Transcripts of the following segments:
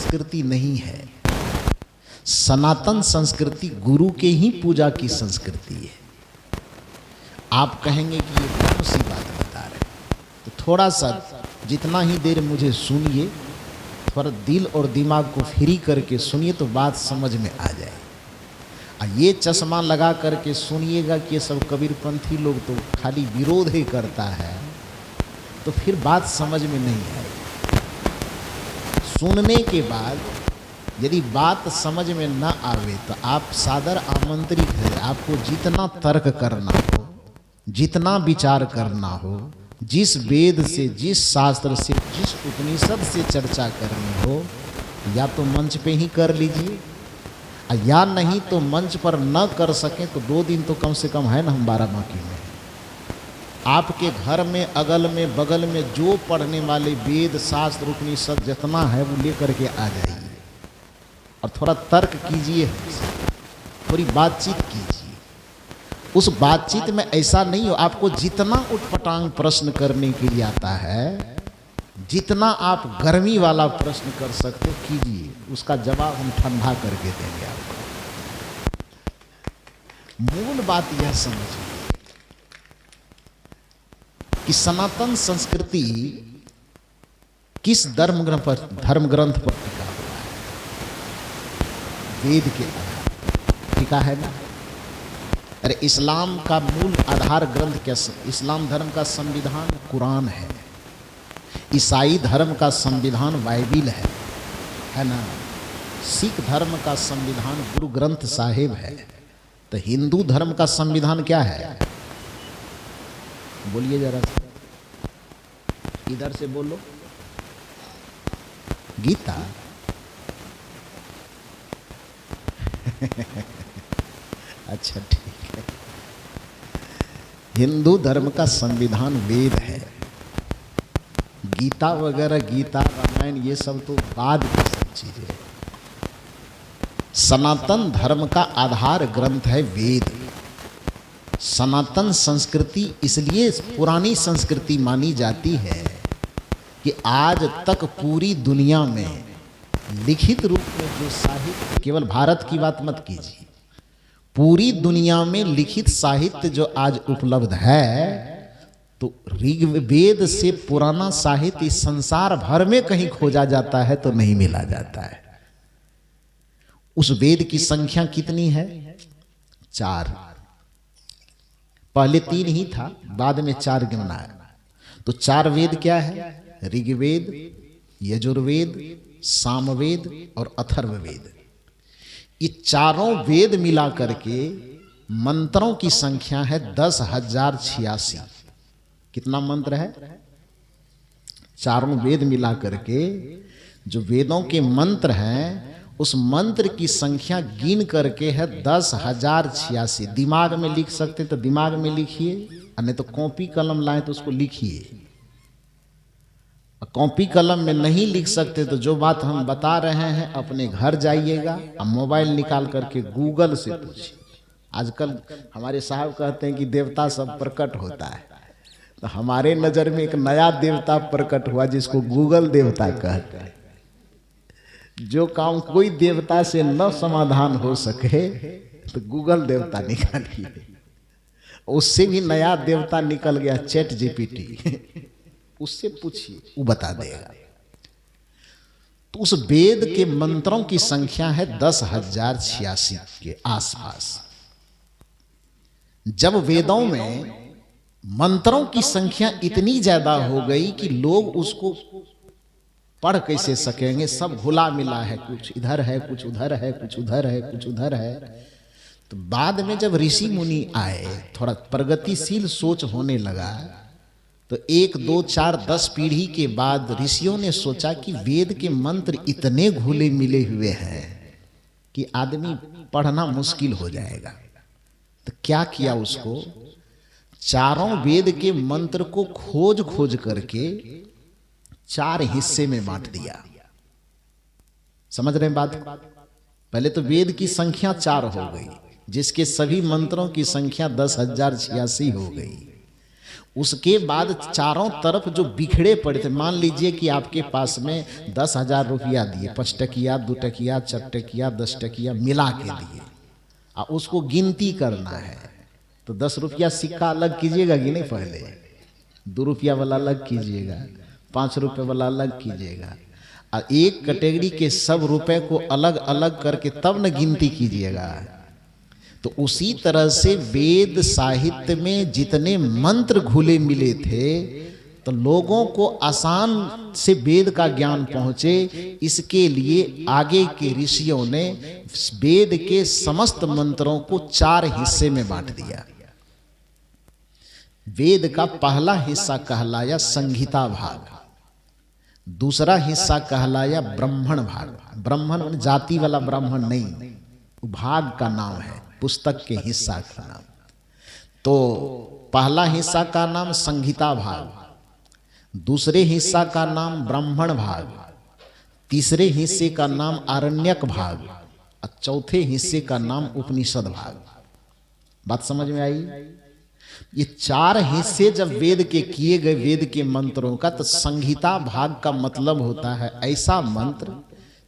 संस्कृति नहीं है। सनातन संस्कृति गुरु के ही पूजा की संस्कृति है। आप कहेंगे कि ये कौन सी बात बता रहे हैं, तो थोड़ा सा जितना ही देर मुझे सुनिए, थोड़ा दिल और दिमाग को फ्री करके सुनिए तो बात समझ में आ जाए। ये चश्मा लगा करके सुनिएगा कि ये सब कबीरपंथी लोग तो खाली विरोध ही करता है, तो फिर बात समझ में नहीं आएगी। सुनने के बाद यदि बात समझ में न आवे तो आप सादर आमंत्रित है। आपको जितना तर्क करना हो, जितना विचार करना हो, जिस वेद से, जिस शास्त्र से, जिस उपनिषद से चर्चा करनी हो, या तो मंच पे ही कर लीजिए, या नहीं तो मंच पर न कर सकें तो 2 दिन तो कम से कम है ना, हम बाराबांकी में। आपके घर में, अगल में, बगल में जो पढ़ने वाले वेद शास्त्र उपनिषद जितना है वो लेकर के आ जाइए और थोड़ा तर्क कीजिए, थोड़ी बातचीत कीजिए। उस बातचीत में ऐसा नहीं हो, आपको जितना उटपटांग प्रश्न करने के लिए आता है, जितना आप गर्मी वाला प्रश्न कर सकते कीजिए, उसका जवाब हम ठंडा करके देंगे आपको। मूल बात यह समझिए कि सनातन संस्कृति किस धर्म ग्रंथ पर टिका हुआ है? वेद के आधार टिका है ना। अरे इस्लाम का मूल आधार ग्रंथ क्या? इस्लाम धर्म का संविधान कुरान है। ईसाई धर्म का संविधान बाइबिल है ना। सिख धर्म का संविधान गुरु ग्रंथ साहिब है। तो हिंदू धर्म का संविधान क्या है? बोलिए जरा, इधर से बोलो। गीता। अच्छा ठीक है। हिंदू धर्म का संविधान वेद है। गीता वगैरह, गीता रामायण ये सब तो बाद की सब चीजें। सनातन धर्म का आधार ग्रंथ है वेद। सनातन संस्कृति इसलिए पुरानी संस्कृति मानी जाती है कि आज तक पूरी दुनिया में लिखित रूप में जो साहित्य, केवल भारत की बात मत कीजिए, पूरी दुनिया में लिखित साहित्य जो आज उपलब्ध है, तो ऋग्वेद से पुराना साहित्य इस संसार भर में कहीं खोजा जाता है तो नहीं मिला जाता है। उस वेद की संख्या कितनी है? 4। पहले 3 ही था, बाद में 4 गिनाया। तो 4 वेद क्या है? ऋग्वेद, यजुर्वेद, सामवेद और अथर्ववेद। ये चारों वेद मिला करके मंत्रों की संख्या है 10,086। कितना मंत्र है? चारों वेद मिला करके जो वेदों के मंत्र हैं, उस मंत्र की संख्या गिन करके है 10,086। दिमाग में लिख सकते तो दिमाग में लिखिए, और नहीं तो कॉपी कलम लाएं तो उसको लिखिए। कॉपी कलम में नहीं लिख सकते तो जो बात हम बता रहे हैं अपने घर जाइएगा और मोबाइल निकाल करके गूगल से पूछिए। आजकल हमारे साहब कहते हैं कि देवता सब प्रकट होता है, तो हमारे नज़र में एक नया देवता प्रकट हुआ जिसको गूगल देवता कहते हैं। जो काम कोई देवता से न समाधान हो सके तो गूगल देवता निकालिए। उससे भी नया देवता निकल गया, चैट जीपीटी। उससे पूछिए, वो बता देगा। तो उस वेद के मंत्रों की संख्या है 10,086 के आसपास। जब वेदों में मंत्रों की संख्या इतनी ज्यादा हो गई कि लोग उसको पढ़ कैसे सकेंगे, सब घुला मिला है, कुछ इधर है, कुछ उधर है, कुछ उधर है, कुछ उधर है। तो बाद में जब ऋषि मुनि आए, थोड़ा प्रगतिशील सोच होने लगा, तो 1, 2, 4, 10 पीढ़ी के बाद ऋषियों ने सोचा कि वेद के मंत्र इतने घुले मिले हुए हैं कि आदमी पढ़ना मुश्किल हो जाएगा। तो क्या किया, उसको चारों वेद के मंत्र को खोज खोज करके 4 हिस्से में बांट दिया। समझ रहे हैं बात? पहले तो वेद की संख्या 4 हो गई, जिसके सभी मंत्रों की संख्या 10,086 हो गई। उसके बाद चारों तरफ जो बिखरे पड़े थे, मान लीजिए कि आपके पास में 10,000 रुपया दिए, 5 टकिया, 2 टकिया, 4 टकिया, 10 टकिया मिला के दिए, और उसको गिनती करना है, तो 10 रुपया सिक्का अलग कीजिएगा कि नहीं? पहले 2 रुपया वाला अलग कीजिएगा, 5 रुपये वाला अलग कीजिएगा, और एक कैटेगरी के सब रुपए को अलग अलग करके तब न गिनती कीजिएगा। तो उसी तरह से वेद साहित्य में जितने मंत्र घुले मिले थे, तो लोगों को आसान से वेद का ज्ञान पहुंचे, इसके लिए आगे के ऋषियों ने वेद के समस्त मंत्रों को 4 हिस्से में बांट दिया। वेद का पहला हिस्सा कहलाया संहिता भाग, दूसरा हिस्सा कहलाया ब्राह्मण भाग। ब्राह्मण जाति वाला ब्राह्मण नहीं, भाग का नाम है, पुस्तक के हिस्सा का नाम। तो पहला हिस्सा का नाम संहिता भाग, दूसरे हिस्सा का नाम ब्राह्मण भाग, तीसरे हिस्से का नाम आरण्यक भाग, और चौथे हिस्से का नाम उपनिषद भाग। बात समझ में आई? ये 4 हिस्से जब वेद के किए गए, वेद के मंत्रों का, तो संहिता भाग का मतलब होता है ऐसा मंत्र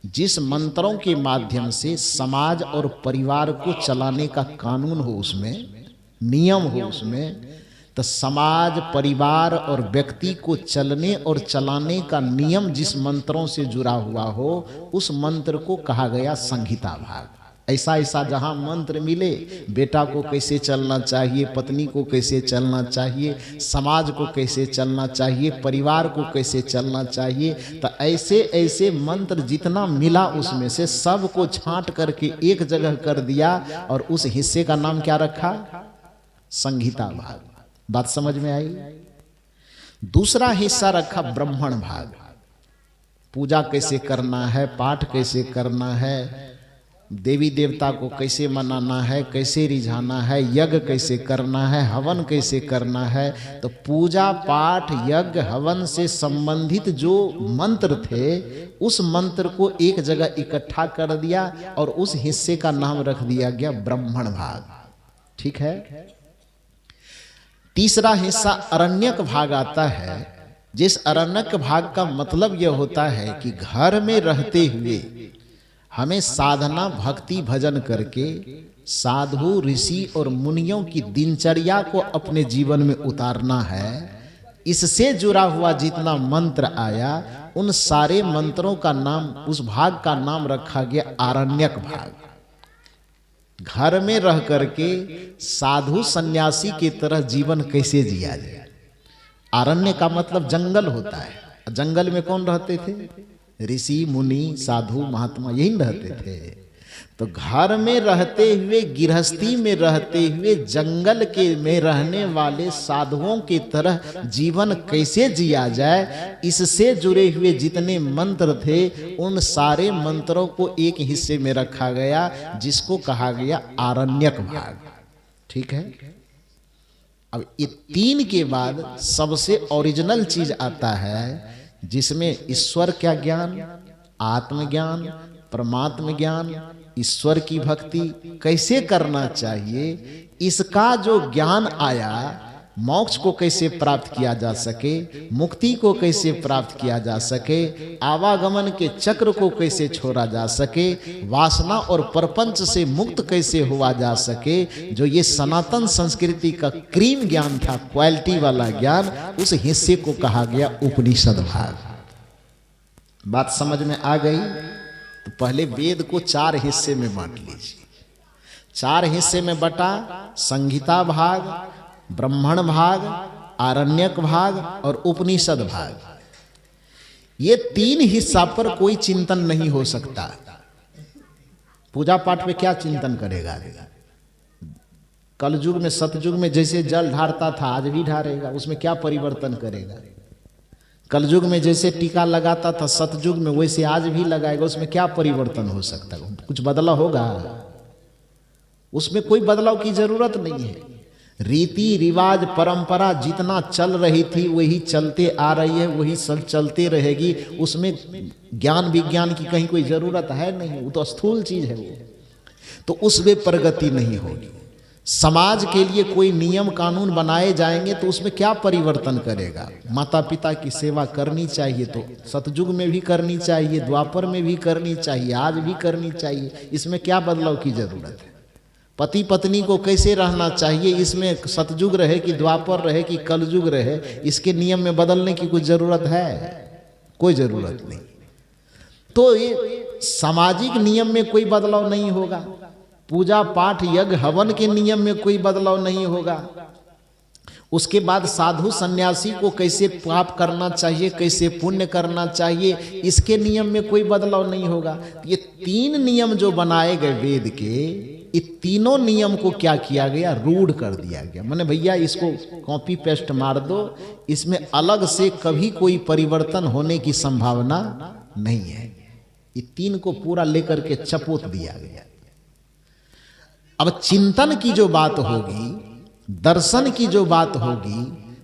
जिस मंत्रों के माध्यम से समाज और परिवार को चलाने का कानून हो, उसमें नियम हो, उसमें तो समाज, परिवार और व्यक्ति को चलने और चलाने का नियम जिस मंत्रों से जुड़ा हुआ हो, उस मंत्र को कहा गया संहिता भाग। ऐसा ऐसा जहाँ मंत्र मिले, बेटा को कैसे चलना चाहिए, पत्नी को कैसे चलना चाहिए, समाज को कैसे चलना चाहिए, परिवार को कैसे चलना चाहिए, तो ऐसे ऐसे मंत्र जितना मिला उसमें से सबको छांट करके एक जगह कर दिया, और उस हिस्से का नाम क्या रखा? संहिता भाग। बात समझ में आई? दूसरा हिस्सा रखा ब्राह्मण भाग। पूजा कैसे करना है, पाठ कैसे करना है, देवी देवता को कैसे मनाना है, कैसे रिझाना है, यज्ञ कैसे करना है, हवन कैसे करना है। तो पूजा पाठ यज्ञ हवन से संबंधित जो मंत्र थे, उस मंत्र को एक जगह इकट्ठा कर दिया और उस हिस्से का नाम रख दिया गया ब्राह्मण भाग। ठीक है। तीसरा हिस्सा अरण्यक भाग आता है, जिस अरण्यक भाग का मतलब यह होता है कि घर में रहते हुए हमें साधना, भक्ति, भजन करके साधु, ऋषि और मुनियों की दिनचर्या को अपने जीवन में उतारना है। इससे जुड़ा हुआ जितना मंत्र आया, उन सारे मंत्रों का नाम, उस भाग का नाम रखा गया आरण्यक भाग। घर में रह करके साधु सन्यासी की तरह जीवन कैसे जिया जाए। आरण्य का मतलब जंगल होता है। जंगल में कौन रहते थे? ऋषि, मुनि, साधु, महात्मा, यही रहते थे। तो घर में रहते हुए, गृहस्थी में रहते हुए, जंगल के में रहने वाले साधुओं की तरह जीवन कैसे जिया जाए, इससे जुड़े हुए जितने मंत्र थे, उन सारे मंत्रों को एक हिस्से में रखा गया, जिसको कहा गया आरण्यक भाग। ठीक है। अब ये 3 के बाद सबसे ओरिजिनल चीज आता है, जिसमें ईश्वर का ज्ञान, आत्मज्ञान, परमात्म ज्ञान, ईश्वर की भक्ति कैसे करना चाहिए, इसका जो ज्ञान आया, मोक्ष को कैसे प्राप्त किया जा सके, मुक्ति को कैसे प्राप्त किया जा सके, आवागमन के चक्र को कैसे छोड़ा जा सके, वासना और प्रपंच से मुक्त कैसे हुआ जा सके, जो ये सनातन संस्कृति का क्रीम ज्ञान था, क्वालिटी वाला ज्ञान, उस हिस्से को कहा गया उपनिषद भाग। बात समझ में आ गई? तो पहले वेद को 4 हिस्से में बांट लीजिए। 4 हिस्से में बटा, संहिता भाग, ब्राह्मण भाग, आरण्यक भाग और उपनिषद भाग। ये 3 हिस्सा पर कोई चिंतन नहीं हो सकता। पूजा पाठ में क्या चिंतन करेगा? कलयुग में, सतयुग में जैसे जल ढारता था, आज भी ढारेगा, उसमें क्या परिवर्तन करेगा? कलयुग में जैसे टीका लगाता था, सतयुग में वैसे आज भी लगाएगा, उसमें क्या परिवर्तन हो सकता है? कुछ बदलाव होगा? उसमें कोई बदलाव की जरूरत नहीं है। रीति रिवाज परंपरा जितना चल रही थी वही चलते आ रही है, वही सब चलते रहेगी। उसमें ज्ञान विज्ञान की कहीं कोई जरूरत है नहीं, वो तो स्थूल चीज है वो। तो उसमें प्रगति नहीं होगी। समाज के लिए कोई नियम कानून बनाए जाएंगे तो उसमें क्या परिवर्तन करेगा? माता पिता की सेवा करनी चाहिए तो सतयुग में भी करनी चाहिए, द्वापर में भी करनी चाहिए, आज भी करनी चाहिए। इसमें क्या बदलाव की जरूरत है? पति पत्नी को कैसे रहना चाहिए, इसमें सतयुग रहे कि द्वापर रहे कि कलयुग रहे, इसके नियम में बदलने की कुछ जरूरत है? कोई जरूरत नहीं। तो ये सामाजिक नियम में कोई बदलाव नहीं होगा, पूजा पाठ यज्ञ हवन के नियम में कोई बदलाव नहीं होगा, उसके बाद साधु सन्यासी को कैसे पाप करना चाहिए, कैसे पुण्य करना चाहिए, इसके नियम में कोई बदलाव नहीं होगा। ये 3 नियम जो बनाए गए वेद के, ये तीनों नियम को क्या किया गया? रूढ़ कर दिया गया। मैंने भैया इसको कॉपी पेस्ट मार दो, इसमें अलग से कभी कोई परिवर्तन होने की संभावना नहीं है। ये 3 को पूरा लेकर के चपोत दिया गया। अब चिंतन की जो बात होगी, दर्शन की जो बात होगी,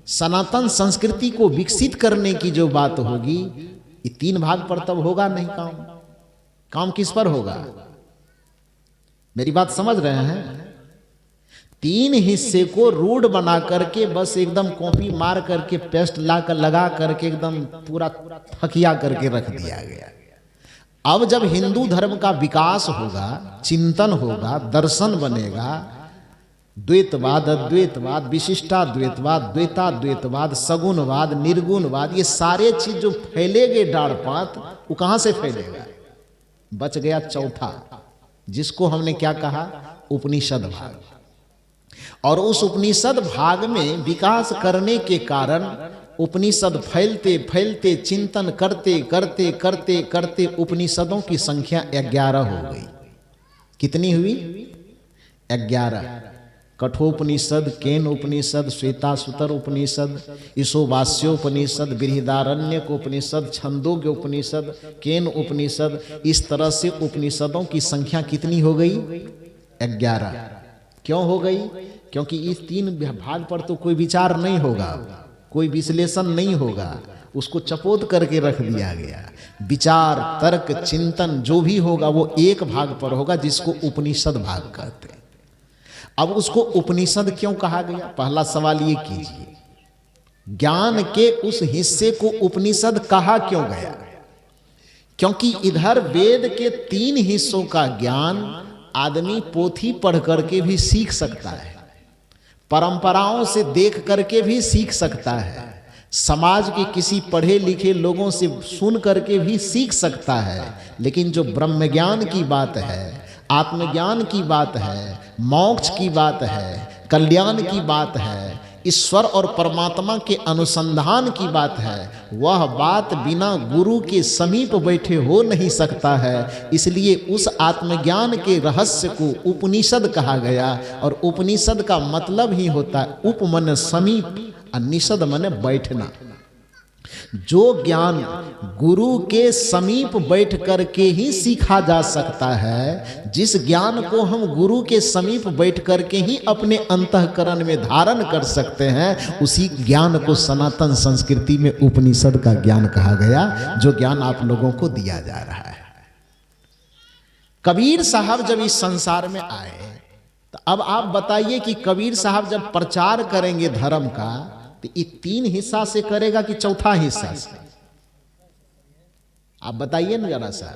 सनातन संस्कृति को विकसित करने की जो बात होगी, ये 3 भाग पर तब होगा नहीं काम। काम किस पर होगा? मेरी बात समझ रहे हैं? 3 हिस्से को रूढ़ बना करके बस एकदम कॉपी मार करके पेस्ट लगा करके एकदम पूरा थकिया करके रख दिया गया। अब जब हिंदू धर्म का विकास होगा, चिंतन होगा, दर्शन बनेगा, द्वैतवाद, अद्वैतवाद, विशिष्टाद्वैतवाद, द्वैताद्वैतवाद, सगुणवाद, निर्गुणवाद, ये सारे चीज जो फैलेगे डाढ़ पात, वो कहां से फैलेगा? बच गया चौथा, जिसको हमने क्या कहा? उपनिषद भाग। और उस उपनिषद भाग में विकास करने के कारण उपनिषद फैलते फैलते चिंतन करते करते करते करते उपनिषदों की संख्या 11 हो गई। कितनी हुई? 11। कठोपनिषद, केन उपनिषद, श्वेतासुतर उपनिषद, ईशोवास्योपनिषद, बृहदारण्यक उपनिषद, छंदोग्य उपनिषद, केन उपनिषद, इस तरह से उपनिषदों की संख्या कितनी हो गई? 11। क्यों हो गई? क्योंकि इस 3 भाग पर तो कोई विचार नहीं होगा, कोई विश्लेषण नहीं होगा, उसको चपोत करके रख दिया गया। विचार, तर्क, चिंतन जो भी होगा वो एक भाग पर होगा, जिसको उपनिषद भाग कहते हैं। अब उसको उपनिषद क्यों कहा गया? पहला सवाल ये कीजिए, ज्ञान के उस हिस्से को उपनिषद कहा क्यों गया? क्योंकि इधर वेद के 3 हिस्सों का ज्ञान आदमी पोथी पढ़ करके भी सीख सकता है, परंपराओं से देख करके भी सीख सकता है, समाज के किसी पढ़े लिखे लोगों से सुन करके भी सीख सकता है। लेकिन जो ब्रह्म ज्ञान की बात है, आत्मज्ञान की बात है, मोक्ष की बात है, कल्याण की बात है, ईश्वर और परमात्मा के अनुसंधान की बात है, वह बात बिना गुरु के समीप बैठे हो नहीं सकता है। इसलिए उस आत्मज्ञान के रहस्य को उपनिषद कहा गया। और उपनिषद का मतलब ही होता है उप मन समीप, और निषद मन बैठना। जो ज्ञान गुरु के समीप बैठ करके ही सीखा जा सकता है, जिस ज्ञान को हम गुरु के समीप बैठ करके ही अपने अंतःकरण में धारण कर सकते हैं, उसी ज्ञान को सनातन संस्कृति में उपनिषद का ज्ञान कहा गया, जो ज्ञान आप लोगों को दिया जा रहा है। कबीर साहब जब इस संसार में आए, तो अब आप बताइए कि कबीर साहब जब प्रचार करेंगे धर्म का, तो ये 3 हिस्सा से करेगा कि चौथा हिस्सा से? आप बताइए ना जरा सा।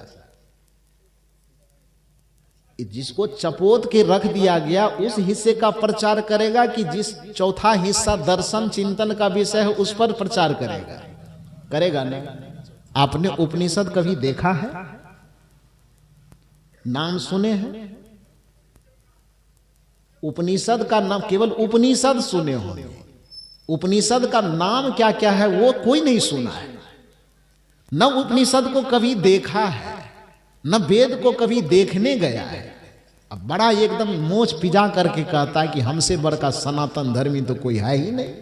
जिसको चपोत के रख दिया गया उस हिस्से का प्रचार करेगा कि जिस चौथा हिस्सा दर्शन चिंतन का विषय है उस पर प्रचार करेगा? करेगा ना। आपने उपनिषद कभी देखा है? नाम सुने हैं? उपनिषद का नाम केवल उपनिषद सुने होंगे, उपनिषद का नाम क्या क्या है वो कोई नहीं सुना है। न उपनिषद को कभी देखा है, न वेद को कभी देखने गया है। अब बड़ा एकदम मोच पिजा करके कहता है कि हमसे बड़का सनातन धर्मी तो कोई है ही नहीं।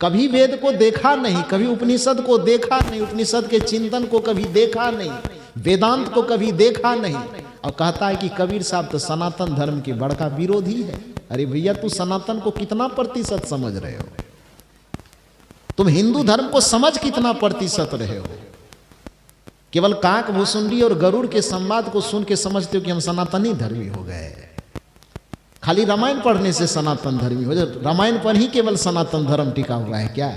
कभी वेद को देखा नहीं, कभी उपनिषद को देखा नहीं, उपनिषद के चिंतन को कभी देखा नहीं, वेदांत को कभी देखा नहीं, और कहता है कि कबीर साहब तो सनातन धर्म के बड़का विरोधी है। अरे भैया, तू सनातन को कितना प्रतिशत समझ रहे हो? तुम हिंदू धर्म को समझ कितना प्रतिशत रहे हो? केवल काक भुसुंडी और गरुड़ के संवाद को सुन के समझते हो कि हम सनातनी धर्मी हो गए। खाली रामायण पढ़ने से सनातन धर्मी हो जाए? रामायण पर ही केवल सनातन धर्म टिका हुआ है क्या?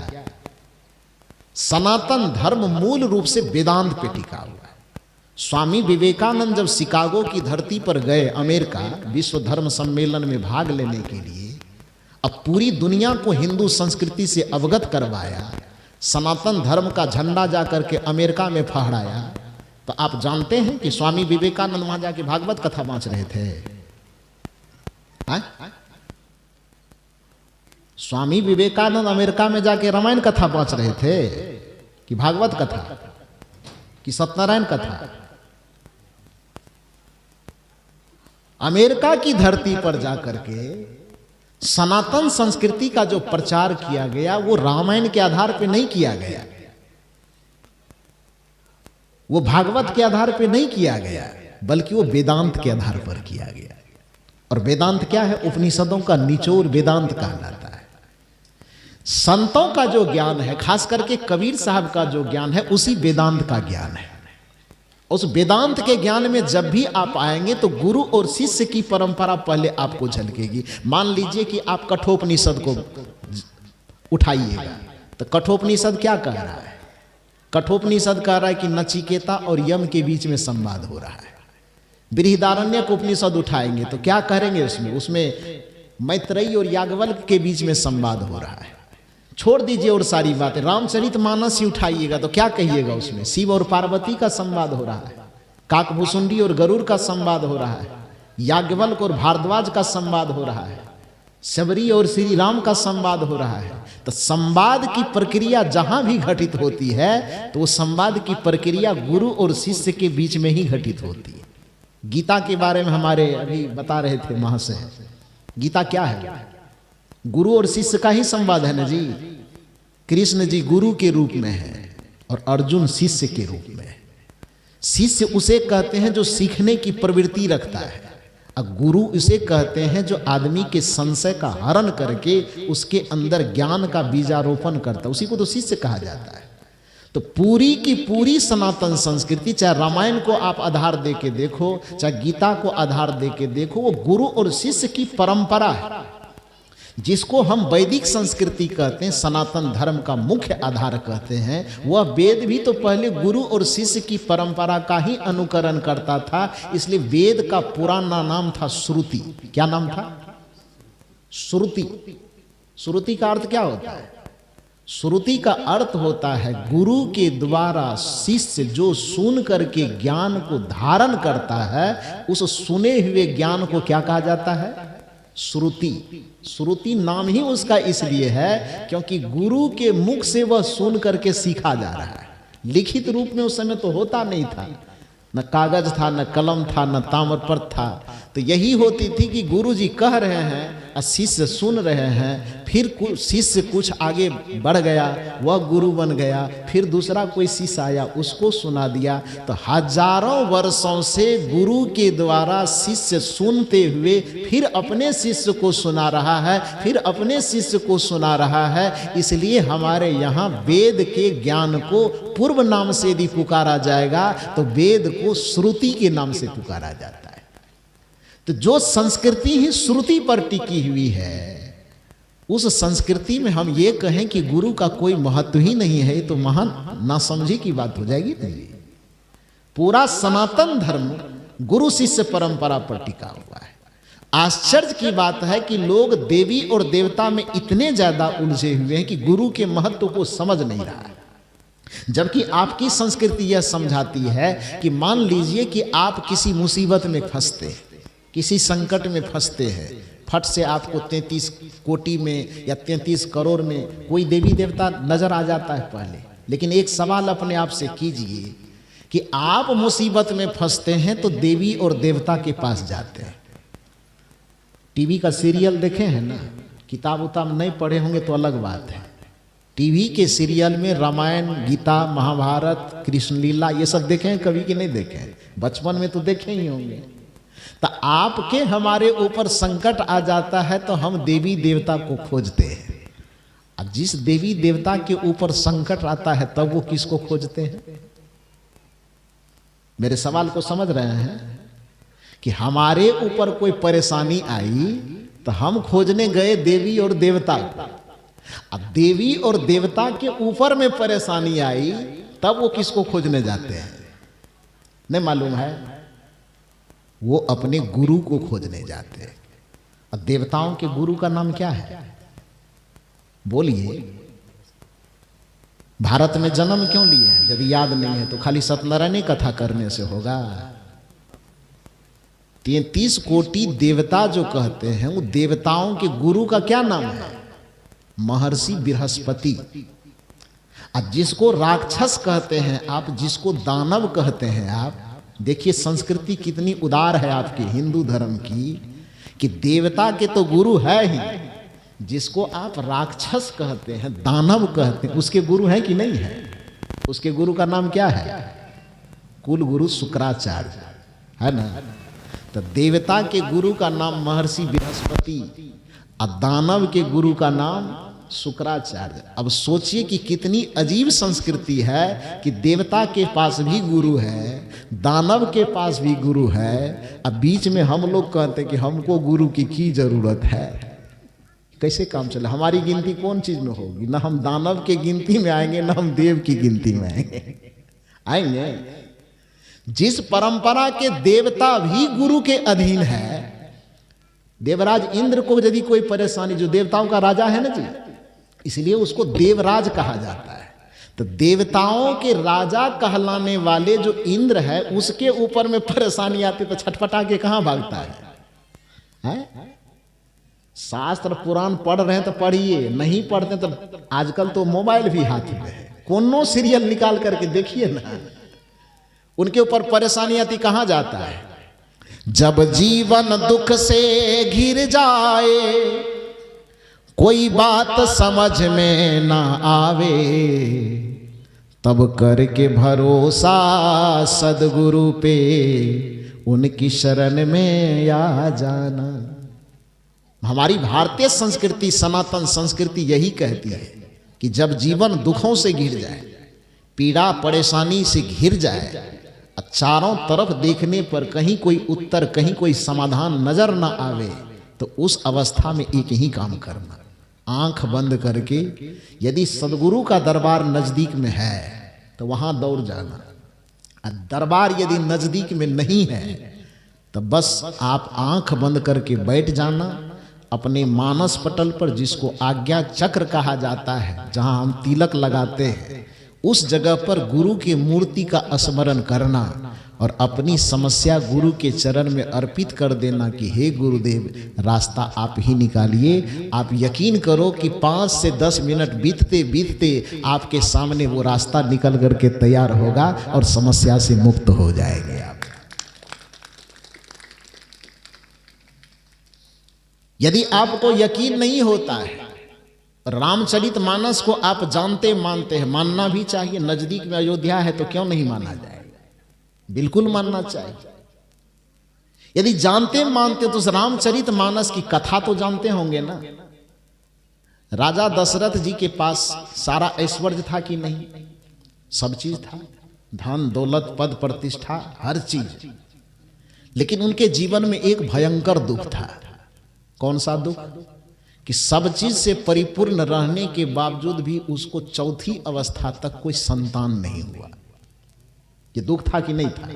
सनातन धर्म मूल रूप से वेदांत पे टिका हुआ है। स्वामी विवेकानंद जब शिकागो की धरती पर गए, अमेरिका विश्व धर्म सम्मेलन में भाग लेने के लिए, अब पूरी दुनिया को हिंदू संस्कृति से अवगत करवाया, सनातन धर्म का झंडा जाकर के अमेरिका में फहराया, तो आप जानते हैं कि स्वामी विवेकानंद वहां जाके भागवत कथा बांच रहे थे। स्वामी विवेकानंद अमेरिका में जाके रामायण कथा बांच रहे थे कि भागवत कथा कि सत्यनारायण कथा? अमेरिका की धरती पर जाकर के सनातन संस्कृति का जो प्रचार किया गया वो रामायण के आधार पर नहीं किया गया, वो भागवत के आधार पर नहीं किया गया, बल्कि वो वेदांत के आधार पर किया गया। और वेदांत क्या है? उपनिषदों का निचोड़ वेदांत कहलाता है। संतों का जो ज्ञान है, खास करके कबीर साहब का जो ज्ञान है, उसी वेदांत का ज्ञान है। उस वेदांत के ज्ञान में जब भी आप आएंगे तो गुरु और शिष्य की परंपरा पहले आपको झलकेगी। मान लीजिए कि आप कठोपनिषद को उठाइएगा, तो कठोपनिषद क्या कह रहा है? कठोपनिषद कह रहा है कि नचिकेता और यम के बीच में संवाद हो रहा है। बृहदारण्यक उपनिषद उठाएंगे तो क्या करेंगे? उसमें मैत्रेयी और याज्ञवल्क्य के बीच में संवाद हो रहा है। छोड़ दीजिए और सारी बातें, रामचरितमानस ही उठाइएगा तो क्या कहिएगा? उसमें शिव और पार्वती का संवाद हो रहा है, काकभूषुंडी और गरुड़ का संवाद हो रहा है, याज्ञवल्क्य और भारद्वाज का संवाद हो रहा है, शबरी और श्री राम का संवाद हो रहा है। तो संवाद की प्रक्रिया जहां भी घटित होती है तो वो संवाद की प्रक्रिया गुरु और शिष्य के बीच में ही घटित होती है। गीता के बारे में हमारे अभी बता रहे थे महाशय, गीता क्या है? गुरु और शिष्य का ही संवाद है ना जी। कृष्ण जी गुरु के रूप में है और अर्जुन शिष्य के रूप में है। शिष्य उसे कहते हैं जो सीखने की प्रवृत्ति रखता है, और गुरु उसे कहते हैं जो आदमी के संशय का हरण करके उसके अंदर ज्ञान का बीजारोपण करता है, उसी को तो शिष्य कहा जाता है। तो पूरी की पूरी सनातन संस्कृति, चाहे रामायण को आप आधार दे के देखो, चाहे गीता को आधार दे के देखो, वो गुरु और शिष्य की परंपरा है। जिसको हम वैदिक संस्कृति कहते हैं, सनातन धर्म का मुख्य आधार कहते हैं, वह वेद भी तो पहले गुरु और शिष्य की परंपरा का ही अनुकरण करता था। इसलिए वेद का पुराना नाम था श्रुति। क्या नाम था? श्रुति। श्रुति का अर्थ क्या होता है? श्रुति का अर्थ होता है गुरु के द्वारा शिष्य जो सुन करके ज्ञान को धारण करता है, उस सुने हुए ज्ञान को क्या कहा जाता है? श्रुति। श्रुति नाम ही उसका इसलिए है क्योंकि गुरु के मुख से वह सुन करके सीखा जा रहा है। लिखित रूप में उस समय तो होता नहीं था, न कागज था, न कलम था, न ताम्रपत्र था। तो यही होती थी कि गुरु जी कह रहे हैं और शिष्य सुन रहे हैं, फिर शिष्य कुछ आगे बढ़ गया, वह गुरु बन गया, फिर दूसरा कोई शिष्य आया, उसको सुना दिया। तो हजारों वर्षों से गुरु के द्वारा शिष्य सुनते हुए फिर अपने शिष्य को सुना रहा है, फिर अपने शिष्य को सुना रहा है। इसलिए हमारे यहाँ वेद के ज्ञान को पूर्व नाम से यदि पुकारा जाएगा तो वेद को श्रुति के नाम से पुकारा जाता है। तो जो संस्कृति ही श्रुति पर टिकी हुई है, उस संस्कृति में हम ये कहें कि गुरु का कोई महत्व ही नहीं है, तो महान नासमझी की बात हो जाएगी। नहीं, पूरा सनातन धर्म गुरु शिष्य परंपरा पर टिका हुआ है। आश्चर्य की बात है कि लोग देवी और देवता में इतने ज्यादा उलझे हुए हैं कि गुरु के महत्व को समझ नहीं रहा है। जबकि आपकी संस्कृति यह समझाती है कि मान लीजिए कि आप किसी मुसीबत में फंसते हैं, किसी संकट में फंसते हैं, फट से आपको 33 कोटि में या 33 करोड़ में कोई देवी देवता नजर आ जाता है पहले। लेकिन एक सवाल अपने आप से कीजिए कि आप मुसीबत में फंसते हैं तो देवी और देवता के पास जाते हैं। टीवी का सीरियल देखे हैं ना, किताब उताब नहीं पढ़े होंगे तो अलग बात है। टीवी के सीरियल में रामायण, गीता, महाभारत, कृष्ण लीला ये सब देखे हैं कभी कि नहीं देखे हैं? बचपन में तो देखे ही होंगे। तो आपके हमारे ऊपर संकट आ जाता है तो हम देवी देवता को खोजते हैं, और जिस देवी देवता के ऊपर संकट आता है तब वो किसको खोजते हैं? मेरे सवाल को समझ रहे हैं कि हमारे ऊपर कोई परेशानी आई तो हम खोजने गए देवी और देवता। अब देवी और देवता के ऊपर में परेशानी आई, तब वो किसको खोजने जाते हैं? नहीं मालूम है? वो अपने गुरु को खोजने जाते हैं। और देवताओं के गुरु का नाम क्या है? बोलिए। भारत में जन्म क्यों लिए हैं? यदि याद नहीं है तो खाली सत्यनारायण कथा करने से होगा? 33 कोटि देवता जो कहते हैं, वो देवताओं के गुरु का क्या नाम है? महर्षि बृहस्पति। और जिसको राक्षस कहते हैं आप, जिसको दानव कहते हैं आप, देखिए संस्कृति कितनी उदार है आपके हिंदू धर्म की, कि देवता के तो गुरु है ही, जिसको आप राक्षस कहते हैं, दानव कहते हैं, उसके गुरु हैं कि नहीं है? उसके गुरु का नाम क्या है? कुल गुरु शुक्राचार्य है ना। तो देवता के गुरु का नाम महर्षि बृहस्पति और दानव के गुरु का नाम शुक्राचार्य। अब सोचिए कि कितनी अजीब संस्कृति है कि देवता के पास भी गुरु है, दानव के पास भी गुरु है, अब बीच में हम लोग कहते हैं कि हमको गुरु की जरूरत है। कैसे काम चले? हमारी गिनती कौन चीज में होगी? ना हम दानव के गिनती में आएंगे, ना हम देव की गिनती में आएंगे। जिस परंपरा के देवता भी गुरु के अधीन है, देवराज इंद्र को यदि कोई परेशानी, जो देवताओं का राजा है ना जी, इसलिए उसको देवराज कहा जाता है। तो देवताओं के राजा कहलाने वाले जो इंद्र है, उसके ऊपर में परेशानी आती तो छटपटा के कहां भागता है? शास्त्र पुराण पढ़ रहे हैं तो पढ़िए, नहीं पढ़ते तो आजकल तो मोबाइल भी हाथ में है, कोनो सीरियल निकाल करके देखिए ना, उनके ऊपर परेशानी आती कहां जाता है? जब जीवन दुख से घिर जाए, कोई बात समझ में ना आवे, तब करके भरोसा सदगुरु पे, उनकी शरण में आ जाना। हमारी भारतीय संस्कृति, सनातन संस्कृति यही कहती है कि जब जीवन दुखों से घिर जाए, पीड़ा परेशानी से घिर जाए, चारों तरफ देखने पर कहीं कोई उत्तर, कहीं कोई समाधान नजर ना आवे, तो उस अवस्था में एक ही काम करना, आंख बंद करके, यदि सदगुरु का दरबार नजदीक में है तो वहां दौड़ जाना। दरबार यदि नजदीक में नहीं है तो बस आप आंख बंद करके बैठ जाना अपने मानस पटल पर, जिसको आज्ञा चक्र कहा जाता है, जहां हम तिलक लगाते हैं, उस जगह पर गुरु की मूर्ति का स्मरण करना और अपनी समस्या गुरु के चरण में अर्पित कर देना कि हे गुरुदेव, रास्ता आप ही निकालिए। आप यकीन करो कि 5 से 10 मिनट बीतते बीतते आपके सामने वो रास्ता निकल करके तैयार होगा और समस्या से मुक्त हो जाएंगे आप। यदि आपको यकीन नहीं होता है, रामचरितमानस को आप जानते मानते हैं, मानना भी चाहिए, नजदीक में अयोध्या है तो क्यों नहीं माना जाएगा? बिल्कुल मानना चाहिए। यदि जानते मानते तो उस रामचरितमानस की कथा तो जानते होंगे ना। राजा दशरथ जी के पास सारा ऐश्वर्य था कि नहीं? सब चीज था, धन दौलत पद प्रतिष्ठा हर चीज, लेकिन उनके जीवन में एक भयंकर दुख था। कौन सा दुख? कि सब चीज से परिपूर्ण रहने के बावजूद भी उसको चौथी अवस्था तक कोई संतान नहीं हुआ। ये दुख था कि नहीं था?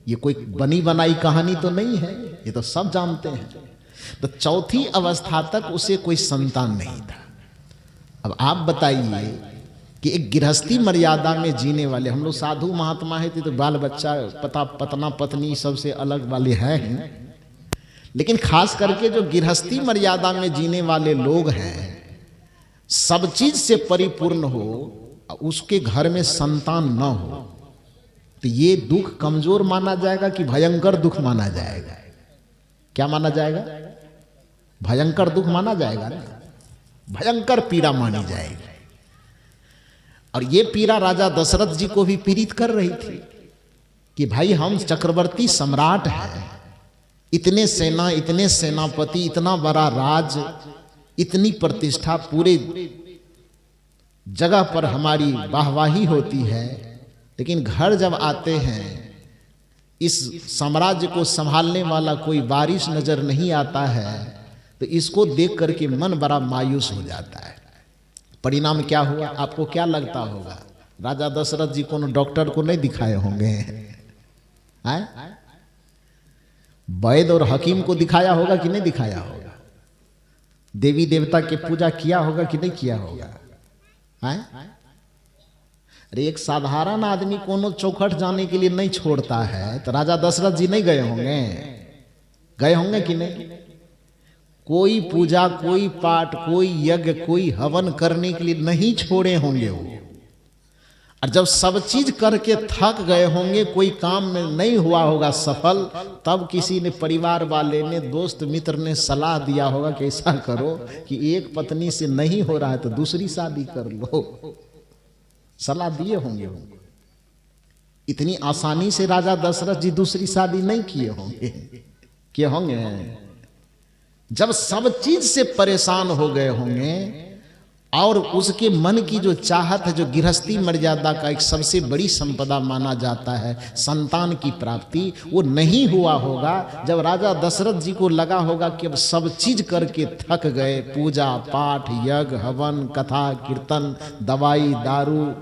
ये कोई बनी बनाई कहानी तो नहीं है, ये तो सब जानते हैं। तो चौथी अवस्था तक उसे कोई संतान नहीं था। अब आप बताइए कि एक गृहस्थी मर्यादा में जीने वाले, हम लोग साधु महात्मा है तो बाल बच्चा पतना पत्नी सबसे अलग वाले हैं, लेकिन खास करके जो गृहस्थी मर्यादा में जीने वाले लोग हैं, सब चीज से परिपूर्ण हो, उसके घर में संतान न हो, तो ये दुख कमजोर माना जाएगा कि भयंकर दुख माना जाएगा? क्या माना जाएगा? भयंकर दुख माना जाएगा ना, भयंकर पीड़ा मानी जाएगी। और ये पीड़ा राजा दशरथ जी को भी पीड़ित कर रही थी कि भाई हम चक्रवर्ती सम्राट हैं, इतने सेना, इतने सेनापति, इतना बड़ा राज, इतनी प्रतिष्ठा, पूरे जगह पर हमारी वाहवाही होती है, लेकिन घर जब आते हैं इस साम्राज्य को संभालने वाला कोई वारिस नजर नहीं आता है, तो इसको देख करके मन बड़ा मायूस हो जाता है। परिणाम क्या हुआ आपको क्या लगता होगा? राजा दशरथ जी को डॉक्टर को नहीं दिखाए होंगे, वैद्य और हकीम को दिखाया होगा कि नहीं दिखाया होगा? देवी देवता की पूजा किया होगा कि नहीं किया होगा? अरे एक साधारण आदमी कोनो चौखट जाने के लिए नहीं छोड़ता है, तो राजा दशरथ जी नहीं गए होंगे? गए होंगे कि नहीं? कोई पूजा, कोई पाठ, कोई यज्ञ, कोई हवन करने के लिए नहीं छोड़े होंगे वो। और जब सब चीज करके थक गए होंगे, कोई काम में नहीं हुआ होगा सफल, तब किसी ने, परिवार वाले ने, दोस्त मित्र ने सलाह दिया होगा कि ऐसा करो कि एक पत्नी से नहीं हो रहा है तो दूसरी शादी कर लो। सलाह दिए होंगे उनको। इतनी आसानी से राजा दशरथ जी दूसरी शादी नहीं किए होंगे, किए होंगे? जब सब चीज से परेशान हो गए होंगे और उसके मन की जो चाहत है, जो गृहस्थी मर्यादा का एक सबसे बड़ी संपदा माना जाता है, संतान की प्राप्ति, वो नहीं हुआ होगा। जब राजा दशरथ जी को लगा होगा कि अब सब चीज करके थक गए, पूजा पाठ, यज्ञ हवन, कथा कीर्तन, दवाई दारू,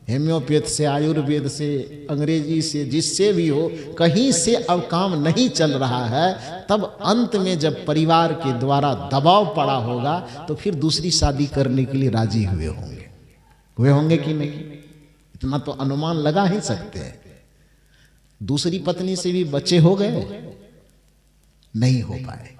हेम्योपैथ से, आयुर्वेद से, अंग्रेजी से, जिससे भी हो, कहीं से अब काम नहीं चल रहा है, तब अंत में जब परिवार के द्वारा दबाव पड़ा होगा तो फिर दूसरी शादी करने के लिए राजी हुए होंगे कि नहीं? इतना तो अनुमान लगा ही सकते हैं। दूसरी पत्नी से भी बच्चे हो गए, नहीं हो पाए।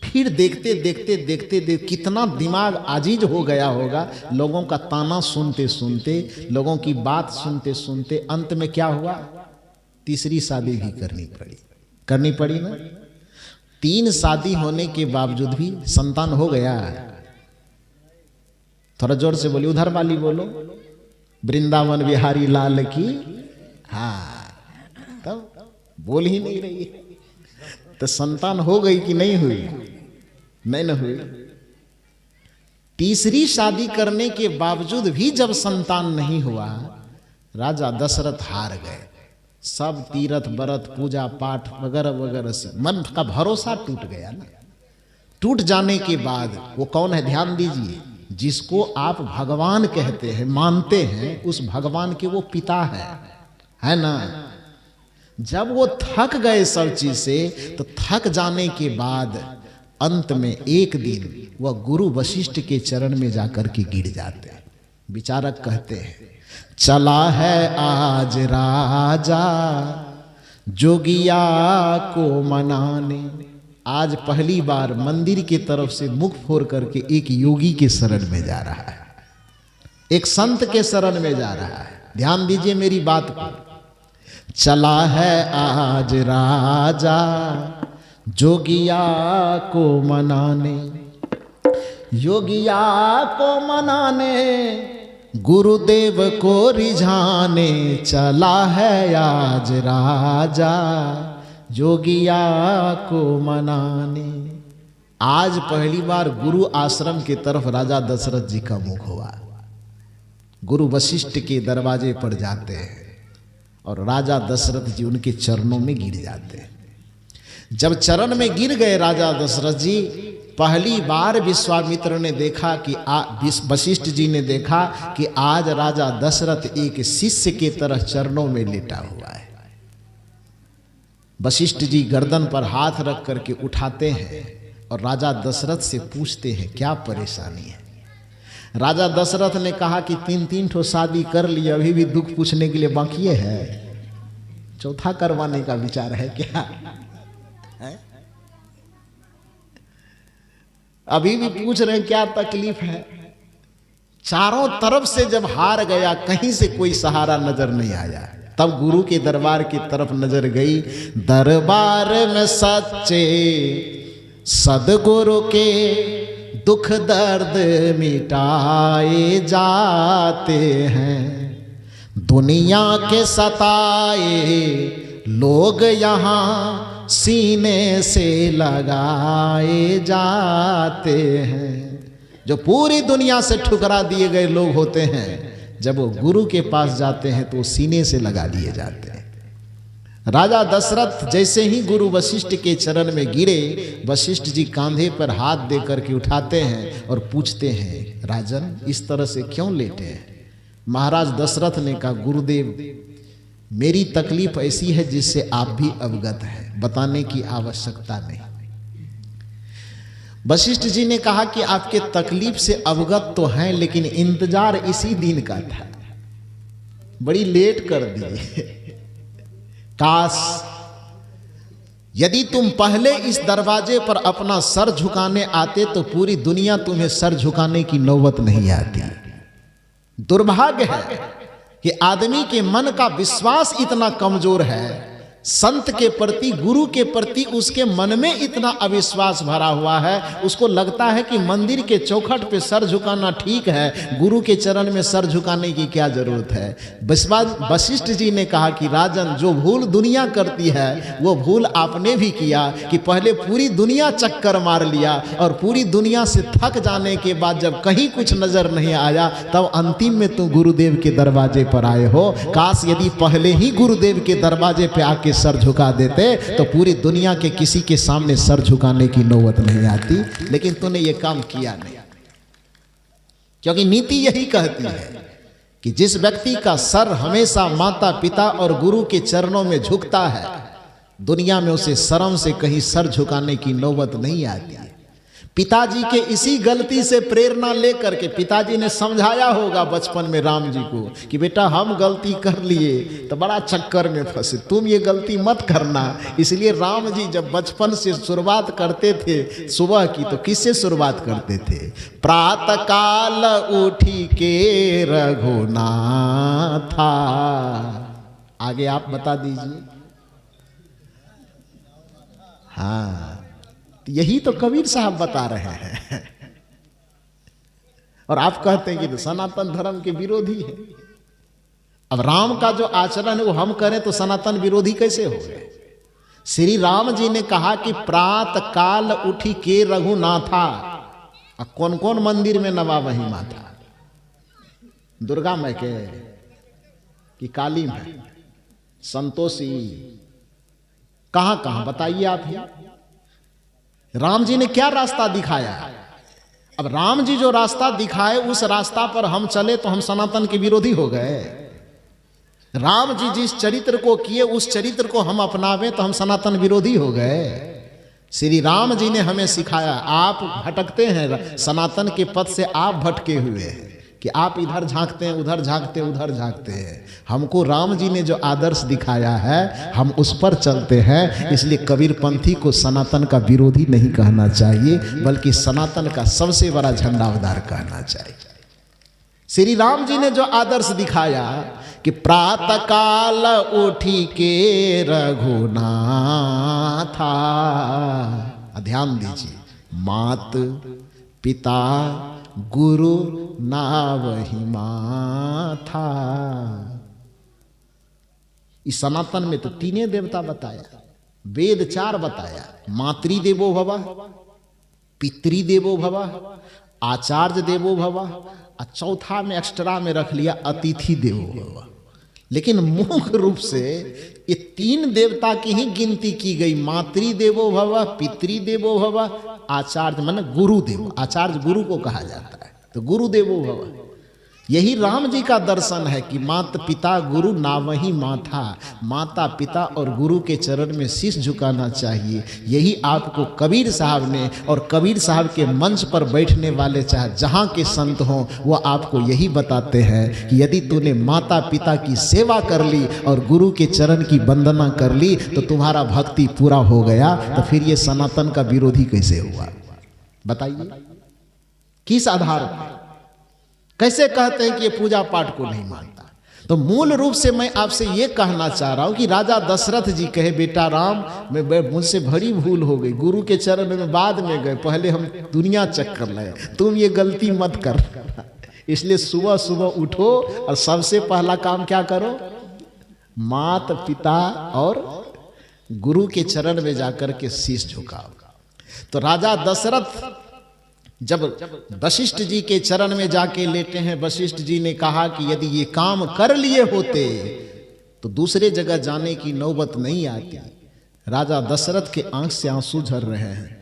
फिर देखते देखते कितना दिमाग आजीज हो गया होगा, लोगों का ताना सुनते सुनते, लोगों की बात सुनते सुनते, अंत में क्या हुआ? तीसरी शादी भी करनी पड़ी ना। 3 शादी होने के बावजूद भी संतान हो गया। थोड़ा जोर से बोलिए, उधर वाली बोलो, वृंदावन बिहारी लाल की। हाँ, तब बोल ही नहीं रही है। तो संतान हो गई कि नहीं हुई? नहीं न हुई। तीसरी शादी करने के बावजूद भी जब संतान नहीं हुआ, राजा दशरथ हार गए। सब तीर्थ व्रत, पूजा पाठ वगैरह वगैरह से मन का भरोसा टूट गया ना। टूट जाने के बाद वो कौन है? ध्यान दीजिए, जिसको आप भगवान कहते हैं, मानते हैं, उस भगवान के वो पिता है ना। जब वो थक गए सब चीज से, तो थक जाने के बाद अंत में एक दिन वह गुरु वशिष्ठ के चरण में जाकर के गिर जाते हैं। विचारक कहते हैं, चला है आज राजा जोगिया को मनाने। आज पहली बार मंदिर की तरफ से मुख फोड़ करके एक योगी के शरण में जा रहा है, एक संत के शरण में जा रहा है। ध्यान दीजिए मेरी बात को। चला है आज राजा जोगिया को मनाने, योगिया को मनाने, गुरुदेव को रिझाने। चला है आज राजा जोगिया को मनाने। आज पहली बार गुरु आश्रम की तरफ राजा दशरथ जी का मुख हुआ। गुरु वशिष्ठ के दरवाजे पर जाते हैं और राजा दशरथ जी उनके चरणों में गिर जाते हैं। जब चरण में गिर गए राजा दशरथ जी, पहली बार विश्वामित्र ने देखा कि वशिष्ठ जी ने देखा कि आज राजा दशरथ एक शिष्य के तरह चरणों में लेटा हुआ है। वशिष्ठ जी गर्दन पर हाथ रख करके उठाते हैं और राजा दशरथ से पूछते हैं, क्या परेशानी है? राजा दशरथ ने कहा कि 3 ठो शादी कर लिए, अभी भी दुख पूछने के लिए बाकी है, चौथा करवाने का विचार है क्या? है? अभी भी पूछ रहे हैं क्या तकलीफ है? चारों तरफ से जब हार गया, कहीं से कोई सहारा नजर नहीं आया, तब गुरु के दरबार की तरफ नजर गई। दरबार में सच्चे सदगुरु के दुख दर्द मिटाए जाते हैं। दुनिया के सताए लोग यहाँ सीने से लगाए जाते हैं। जो पूरी दुनिया से ठुकरा दिए गए लोग होते हैं, जब वो गुरु के पास जाते हैं तो सीने से लगा लिए जाते हैं। राजा दशरथ जैसे ही गुरु वशिष्ठ के चरण में गिरे, वशिष्ठ जी कांधे पर हाथ दे करके उठाते हैं और पूछते हैं, राजन इस तरह से क्यों लेटे हैं? महाराज दशरथ ने कहा, गुरुदेव मेरी तकलीफ ऐसी है जिससे आप भी अवगत हैं, बताने की आवश्यकता नहीं। वशिष्ठ जी ने कहा कि आपके तकलीफ से अवगत तो हैं, लेकिन इंतजार इसी दिन का था, बड़ी लेट कर दिए। काश यदि तुम पहले इस दरवाजे पर अपना सर झुकाने आते तो पूरी दुनिया तुम्हें सर झुकाने की नौबत नहीं आती। दुर्भाग्य है कि आदमी के मन का विश्वास इतना कमजोर है, संत के प्रति, गुरु के प्रति उसके मन में इतना अविश्वास भरा हुआ है, उसको लगता है कि मंदिर के चौखट पे सर झुकाना ठीक है, गुरु के चरण में सर झुकाने की क्या जरूरत है। वशिष्ठ जी ने कहा कि राजन, जो भूल दुनिया करती है वो भूल आपने भी किया कि पहले पूरी दुनिया चक्कर मार लिया और पूरी दुनिया से थक जाने के बाद जब कहीं कुछ नजर नहीं आया तब अंतिम में तुम गुरुदेव के दरवाजे पर आए हो। काश यदि पहले ही गुरुदेव के दरवाजे पे आके सर झुका देते तो पूरी दुनिया के किसी के सामने सर झुकाने की नौबत नहीं आती, लेकिन तूने ये काम किया नहीं। क्योंकि नीति यही कहती है कि जिस व्यक्ति का सर हमेशा माता पिता और गुरु के चरणों में झुकता है, दुनिया में उसे शर्म से कहीं सर झुकाने की नौबत नहीं आती। पिताजी के इसी गलती से प्रेरणा लेकर के पिताजी ने समझाया होगा बचपन में राम जी को कि बेटा हम गलती कर लिए तो बड़ा चक्कर में फंसे, तुम ये गलती मत करना। इसलिए राम जी जब बचपन से शुरुआत करते थे सुबह की, तो किससे शुरुआत करते थे? प्रातः काल उठी के रघुनाथा। आगे आप बता दीजिए। हाँ, यही तो कबीर साहब बता रहे हैं और आप कहते हैं कि तो सनातन धर्म के विरोधी है। अब राम का जो आचरण है वो हम करें तो सनातन विरोधी कैसे हो गए? श्री राम जी ने कहा कि प्रातः काल उठी के रघुनाथा। कौन कौन मंदिर में नवा वही माता? दुर्गा माई के कि काली माई, संतोषी, कहां कहां बताइए आप ही। राम जी ने क्या रास्ता दिखाया? अब राम जी जो रास्ता दिखाए उस रास्ता पर हम चले तो हम सनातन के विरोधी हो गए। राम जी जिस चरित्र को किए उस चरित्र को हम अपनावें तो हम सनातन विरोधी हो गए। श्री राम जी ने हमें सिखाया, आप भटकते हैं सनातन के पथ से, आप भटके हुए हैं कि आप इधर झांकते हैं, उधर झांकते हैं, उधर झांकते हैं। हमको राम जी ने जो आदर्श दिखाया है हम उस पर चलते हैं। इसलिए कबीरपंथी को सनातन का विरोधी नहीं कहना चाहिए, बल्कि सनातन का सबसे बड़ा झंडावदार कहना चाहिए। श्री राम जी ने जो आदर्श दिखाया कि प्रातः काल उठी के रघुनाथा, ध्यान दीजिए, मात पिता गुरु नावहि माथा। इस सनातन में तो तीने देवता बताया, वेद 4 बताया, मातृदेवो भव, पितृदेवो भव, आचार्य देवो भव, और चौथा में एक्स्ट्रा में रख लिया अतिथि देवो भव। लेकिन मुख्य रूप से ये 3 देवता की ही गिनती की गई, मातृदेवो भव, पितृदेवो भव, आचार्य माने गुरुदेव। आचार्य गुरु को कहा जाता है, तो गुरुदेवो भव। यही राम जी का दर्शन है कि माता पिता गुरु नावहि माथा, माता पिता और गुरु के चरण में शीश झुकाना चाहिए। यही आपको कबीर साहब ने, और कबीर साहब के मंच पर बैठने वाले चाहे जहाँ के संत हों वो आपको यही बताते हैं कि यदि तूने माता पिता की सेवा कर ली और गुरु के चरण की वंदना कर ली तो तुम्हारा भक्ति पूरा हो गया। तो फिर ये सनातन का विरोधी कैसे हुआ? बताइए किस आधार पर, कैसे कहते हैं कि ये पूजा पाठ को नहीं मानता? तो मूल रूप से मैं आपसे ये कहना चाह रहा हूं कि राजा दशरथ जी कहे, बेटा राम, मैं मुझसे बड़ी भूल हो गई, गुरु के चरण में बाद में गए, पहले हम दुनिया चक्कर लाए, तुम ये गलती मत कर। इसलिए सुबह सुबह उठो और सबसे पहला काम क्या करो? माता पिता और गुरु के चरण में जाकर के शीश झुकाओ। तो राजा दशरथ जब वशिष्ठ जी के चरण में जाके लेटे हैं, वशिष्ठ जी ने कहा कि यदि ये काम कर लिए होते तो दूसरे जगह जाने की नौबत नहीं आती। राजा दशरथ के आंख से आंसू झर रहे हैं।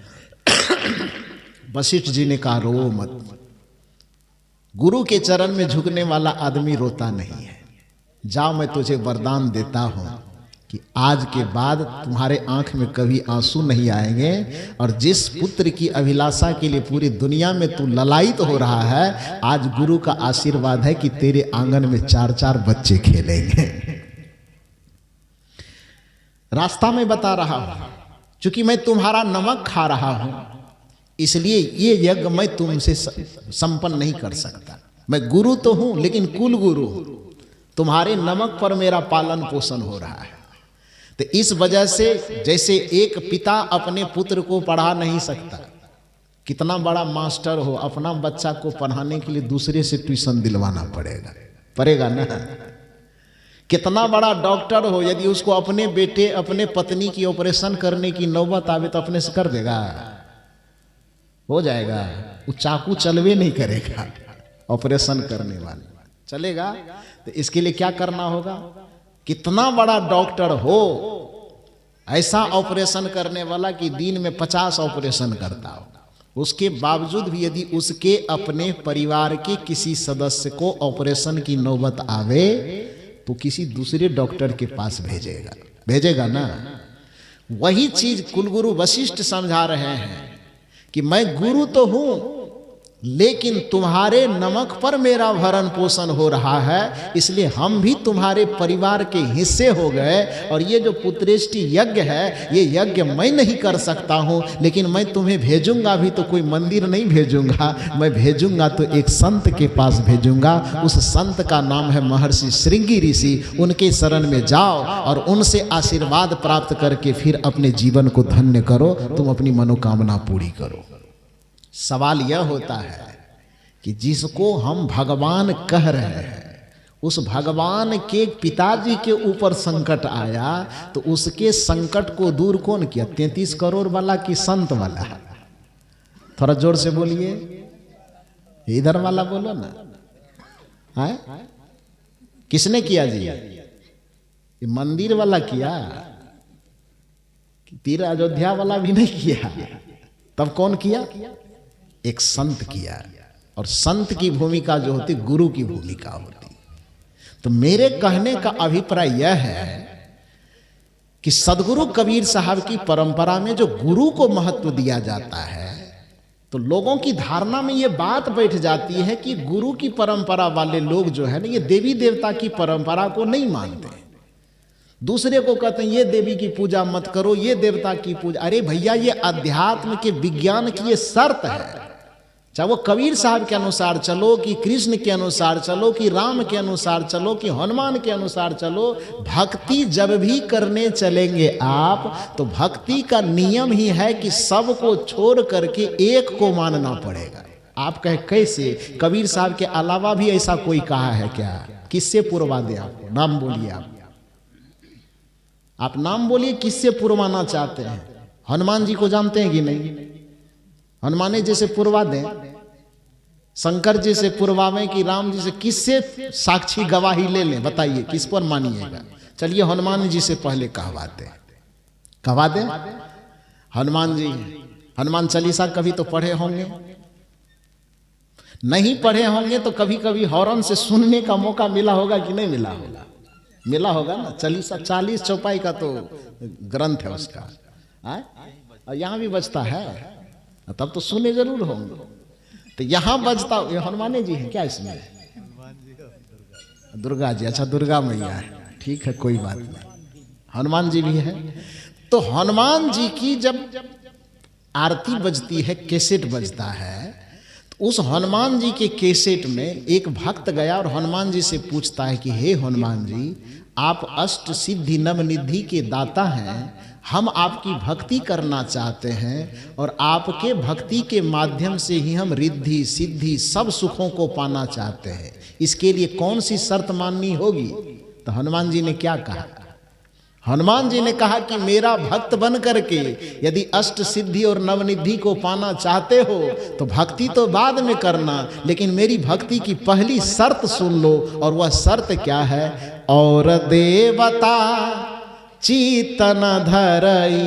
वशिष्ठ जी ने कहा, रो मत। गुरु के चरण में झुकने वाला आदमी रोता नहीं है। जाओ, मैं तुझे वरदान देता हूं कि आज के बाद तुम्हारे आंख में कभी आंसू नहीं आएंगे, और जिस पुत्र की अभिलाषा के लिए पूरी दुनिया में तू ललायित हो रहा है, आज गुरु का आशीर्वाद है कि तेरे आंगन में 4-4 बच्चे खेलेंगे। रास्ता में बता रहा हूं, क्योंकि मैं तुम्हारा नमक खा रहा हूं, इसलिए ये यज्ञ मैं तुमसे संपन्न नहीं कर सकता। मैं गुरु तो हूं, लेकिन कुल गुरु हूं। तुम्हारे नमक पर मेरा पालन पोषण हो रहा है। तो इस वजह से जैसे एक पिता अपने पुत्र को पढ़ा नहीं सकता, कितना बड़ा मास्टर हो, अपना बच्चा को पढ़ाने के लिए दूसरे से ट्यूशन दिलवाना पड़ेगा ना। कितना बड़ा डॉक्टर हो, यदि उसको अपने बेटे अपने पत्नी की ऑपरेशन करने की नौबत आवे तो अपने से कर देगा? हो जाएगा? वो चाकू चलवे नहीं करेगा, ऑपरेशन करने वाले चलेगा। तो इसके लिए क्या करना होगा? कितना बड़ा डॉक्टर हो, ऐसा ऑपरेशन करने वाला कि दिन में 50 ऑपरेशन करता हो, उसके बावजूद भी यदि उसके अपने परिवार के किसी सदस्य को ऑपरेशन की नौबत आवे तो किसी दूसरे डॉक्टर के पास भेजेगा ना। वही चीज कुलगुरु वशिष्ठ समझा रहे हैं कि मैं गुरु तो हूं, लेकिन तुम्हारे नमक पर मेरा भरण पोषण हो रहा है, इसलिए हम भी तुम्हारे परिवार के हिस्से हो गए। और ये जो पुत्रेष्टि यज्ञ है, ये यज्ञ मैं नहीं कर सकता हूं, लेकिन मैं तुम्हें भेजूंगा भी तो कोई मंदिर नहीं भेजूंगा, मैं भेजूंगा तो एक संत के पास भेजूंगा। उस संत का नाम है महर्षि श्रृंगी ऋषि। उनके शरण में जाओ और उनसे आशीर्वाद प्राप्त करके फिर अपने जीवन को धन्य करो, तुम अपनी मनोकामना पूरी करो। सवाल यह होता है कि जिसको हम भगवान कह रहे हैं, उस भगवान के पिताजी के ऊपर संकट आया, तो उसके संकट को दूर कौन किया? 33 करोड़ वाला कि संत वाला? थोड़ा जोर से बोलिए, इधर वाला बोलो ना। है? किसने किया जी? ये मंदिर वाला किया? तीर अयोध्या वाला भी नहीं किया। तब कौन किया? एक संत किया। और संत की भूमिका जो होती, गुरु की भूमिका होती। तो मेरे कहने का अभिप्राय यह है कि सदगुरु कबीर साहब की परंपरा में जो गुरु को महत्व दिया जाता है, तो लोगों की धारणा में ये बात बैठ जाती है कि गुरु की परंपरा वाले लोग जो है ना, ये देवी देवता की परंपरा को नहीं मानते। दूसरे को कहते हैं ये देवी की पूजा मत करो, ये देवता की पूजा। अरे भैया, ये अध्यात्म के विज्ञान की ये शर्त है। चाहे वो कबीर साहब के अनुसार चलो, कि कृष्ण के अनुसार चलो, कि राम के अनुसार चलो, कि हनुमान के अनुसार चलो, भक्ति जब भी करने चलेंगे आप, तो भक्ति का नियम ही है कि सबको छोड़ करके एक को मानना पड़ेगा। आप कहे कैसे? कबीर साहब के अलावा भी ऐसा कोई कहा है क्या? किससे पुरवा दे? आपको नाम बोलिए। आप नाम बोलिए, किससे पुरवाना चाहते हैं? हनुमान जी को जानते हैं कि नहीं? हनुमान जी से पुरवा दें, शंकर जी से पुरवावें कि राम जी से? किससे साक्षी गवाही ले लें? बताइए किस पर मानिएगा? चलिए हनुमान जी से पहले कहवा दें। हनुमान जी, हनुमान चालीसा कभी तो पढ़े होंगे, नहीं पढ़े होंगे तो कभी कभी हॉर्न से सुनने का मौका मिला होगा कि नहीं मिला होगा? मिला होगा ना। चालीसा 40 चौपाई का तो ग्रंथ है उसका, और यहाँ भी बजता है, तब तो सुने जरूर होंगे। तो यहाँ बजता, हनुमान जी है क्या इसमें? दुर्गा जी, अच्छा दुर्गा मैया है, ठीक है, कोई बात नहीं, हनुमान जी भी है। तो हनुमान जी की जब आरती बजती है, कैसेट बजता है, तो उस हनुमान जी के कैसेट में एक भक्त गया और हनुमान जी से पूछता है कि हे हनुमान जी, आप अष्ट सिद्धि नवनिधि के दाता हैं, हम आपकी भक्ति करना चाहते हैं, और आपके भक्ति के माध्यम से ही हम रिद्धि सिद्धि सब सुखों को पाना चाहते हैं। इसके लिए कौन सी शर्त माननी होगी? तो हनुमान जी ने क्या कहा? हनुमान जी ने कहा कि मेरा भक्त बन करके यदि अष्ट सिद्धि और नवनिधि को पाना चाहते हो तो भक्ति तो बाद में करना, लेकिन मेरी भक्ति की पहली शर्त सुन लो। और वह शर्त क्या है? और देवता चीतन धरई,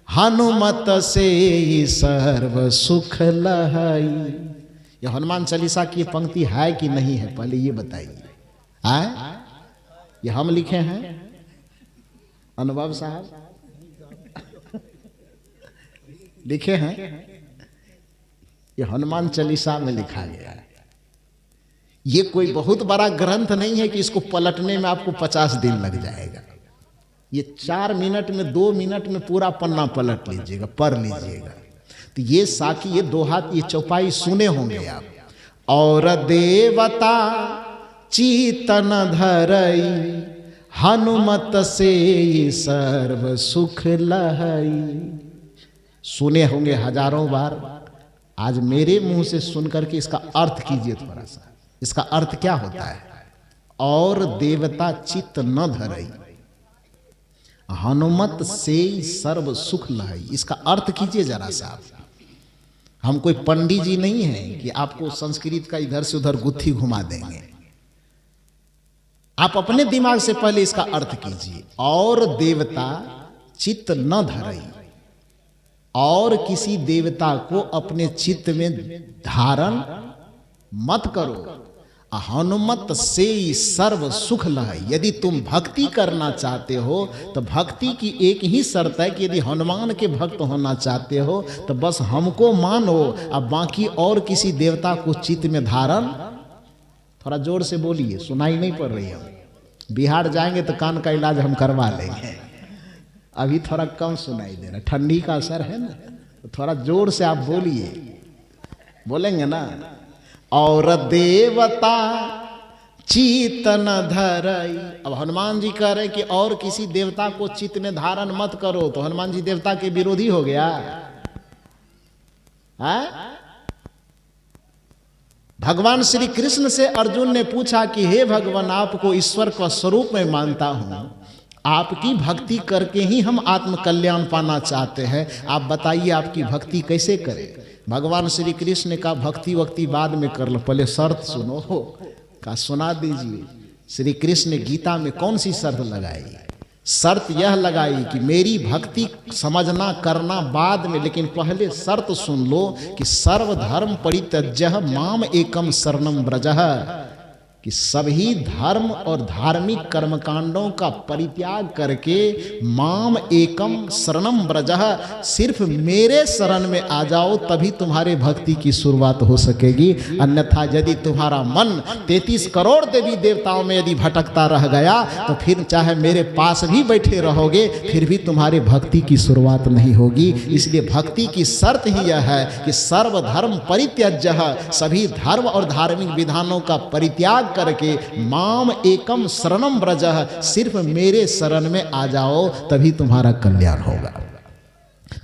हनुमत से सर्व सुख लहई। ये हनुमान चालीसा की पंक्ति है कि नहीं है, पहले ये बताइए। है ये हम लिखे हैं अनुभव साहब लिखे हैं, ये हनुमान चालीसा में लिखा गया है। ये कोई बहुत बड़ा ग्रंथ नहीं है कि इसको पलटने में आपको 50 दिन लग जाएगा। ये 4 मिनट में 2 मिनट में पूरा पन्ना पलट लीजिएगा, पढ़ लीजिएगा। तो ये साखी, ये दोहात, ये चौपाई सुने होंगे आप। और देवता चीतन धरई, हनुमत से सर्व सुख लहई। सुने होंगे हजारों बार, आज मेरे मुंह से सुनकर के इसका अर्थ कीजिए थोड़ा सा। इसका अर्थ क्या होता है? और देवता चित्त न धरई, हनुमत से सर्व सुख लहई। इसका अर्थ कीजिए जरा सा। हम कोई पंडित जी नहीं हैं कि आपको संस्कृत का इधर से उधर गुत्थी घुमा देंगे। आप अपने दिमाग से पहले इसका अर्थ कीजिए। और देवता चित्त न धरई, और किसी देवता को अपने चित्त में धारण मत करो। हनुमत से सर्व सुख लहई। यदि तुम भक्ति करना चाहते हो तो भक्ति की एक ही शर्त है कि यदि हनुमान के भक्त होना चाहते हो तो बस हमको मानो, अब बाकी और किसी देवता को चित्त में धारण। थोड़ा जोर से बोलिए, सुनाई नहीं पड़ रही है। बिहार जाएंगे तो कान का इलाज हम करवा लेंगे, अभी थोड़ा कम सुनाई दे रहा, ठंडी का असर है ना। तो थोड़ा जोर से आप बोलिए, बोलेंगे ना। और देवता चीतन धरई। अब हनुमान जी कह रहे कि और किसी देवता को चित्त में धारण मत करो, तो हनुमान जी देवता के विरोधी हो गया है? भगवान श्री कृष्ण से अर्जुन ने पूछा कि हे भगवान, आपको ईश्वर का स्वरूप में मानता हूं, आपकी भक्ति करके ही हम आत्म कल्याण पाना चाहते हैं, आप बताइए आपकी भक्ति कैसे करें? भगवान श्री कृष्ण ने कहा भक्ति वक्ति बाद में कर लो, पहले शर्त सुनो। का सुना दीजिए। श्री कृष्ण ने गीता में कौन सी शर्त लगाई? शर्त यह लगाई कि मेरी भक्ति समझना करना बाद में, लेकिन पहले शर्त सुन लो कि सर्वधर्म परित्यज्य माम एकम शरणम व्रजः, कि सभी धर्म और धार्मिक कर्मकांडों का परित्याग करके माम एकम शरणम व्रजः, सिर्फ मेरे शरण में आ जाओ, तभी तुम्हारे भक्ति की शुरुआत हो सकेगी। अन्यथा यदि तुम्हारा मन 33 करोड़ देवी देवताओं में यदि भटकता रह गया तो फिर चाहे मेरे पास भी बैठे रहोगे फिर भी तुम्हारे भक्ति की शुरुआत नहीं होगी। इसलिए भक्ति की शर्त ही यह है कि सर्वधर्म परित्यज्य, सभी धर्म और धार्मिक विधानों का परित्याग करके माम एकम शरणम व्रजः, सिर्फ मेरे शरण में आ जाओ तभी तुम्हारा कल्याण होगा।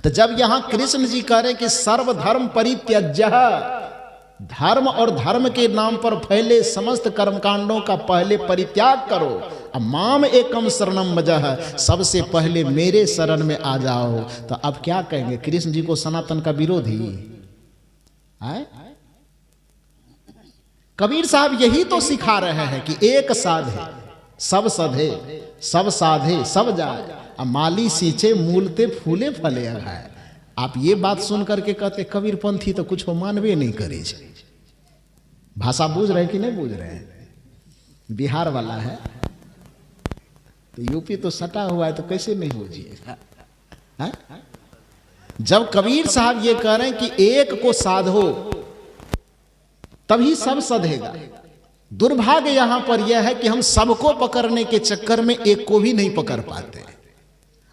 तो जब यहां कृष्ण जी कह रहे कि सर्वधर्म परित्यज्य, धर्म और धर्म के नाम पर फैले समस्त कर्मकांडों का पहले परित्याग करो, अब माम एकम शरणम व्रजः, सबसे पहले मेरे शरण में आ जाओ, तो अब क्या कहेंगे? कृष्ण जी को सनातन का विरोधी है? कबीर साहब यही तो सिखा रहे हैं कि एक साधे सब सधे, सब साधे सब जाए, माली सींचे मूलते फूले फले अघाए। आप ये बात सुन करके कहते कबीरपंथी तो कुछ मानवे नहीं करे। भाषा बूझ रहे कि नहीं बूझ रहे हैं? बिहार वाला है तो यूपी तो सटा हुआ है, तो कैसे नहीं बूझिएगा? जब कबीर साहब ये कह रहे हैं कि एक को साधो तभी सब सधेगा, दुर्भाग्य यहां पर यह है कि हम सबको पकड़ने के चक्कर में एक को भी नहीं पकड़ पाते।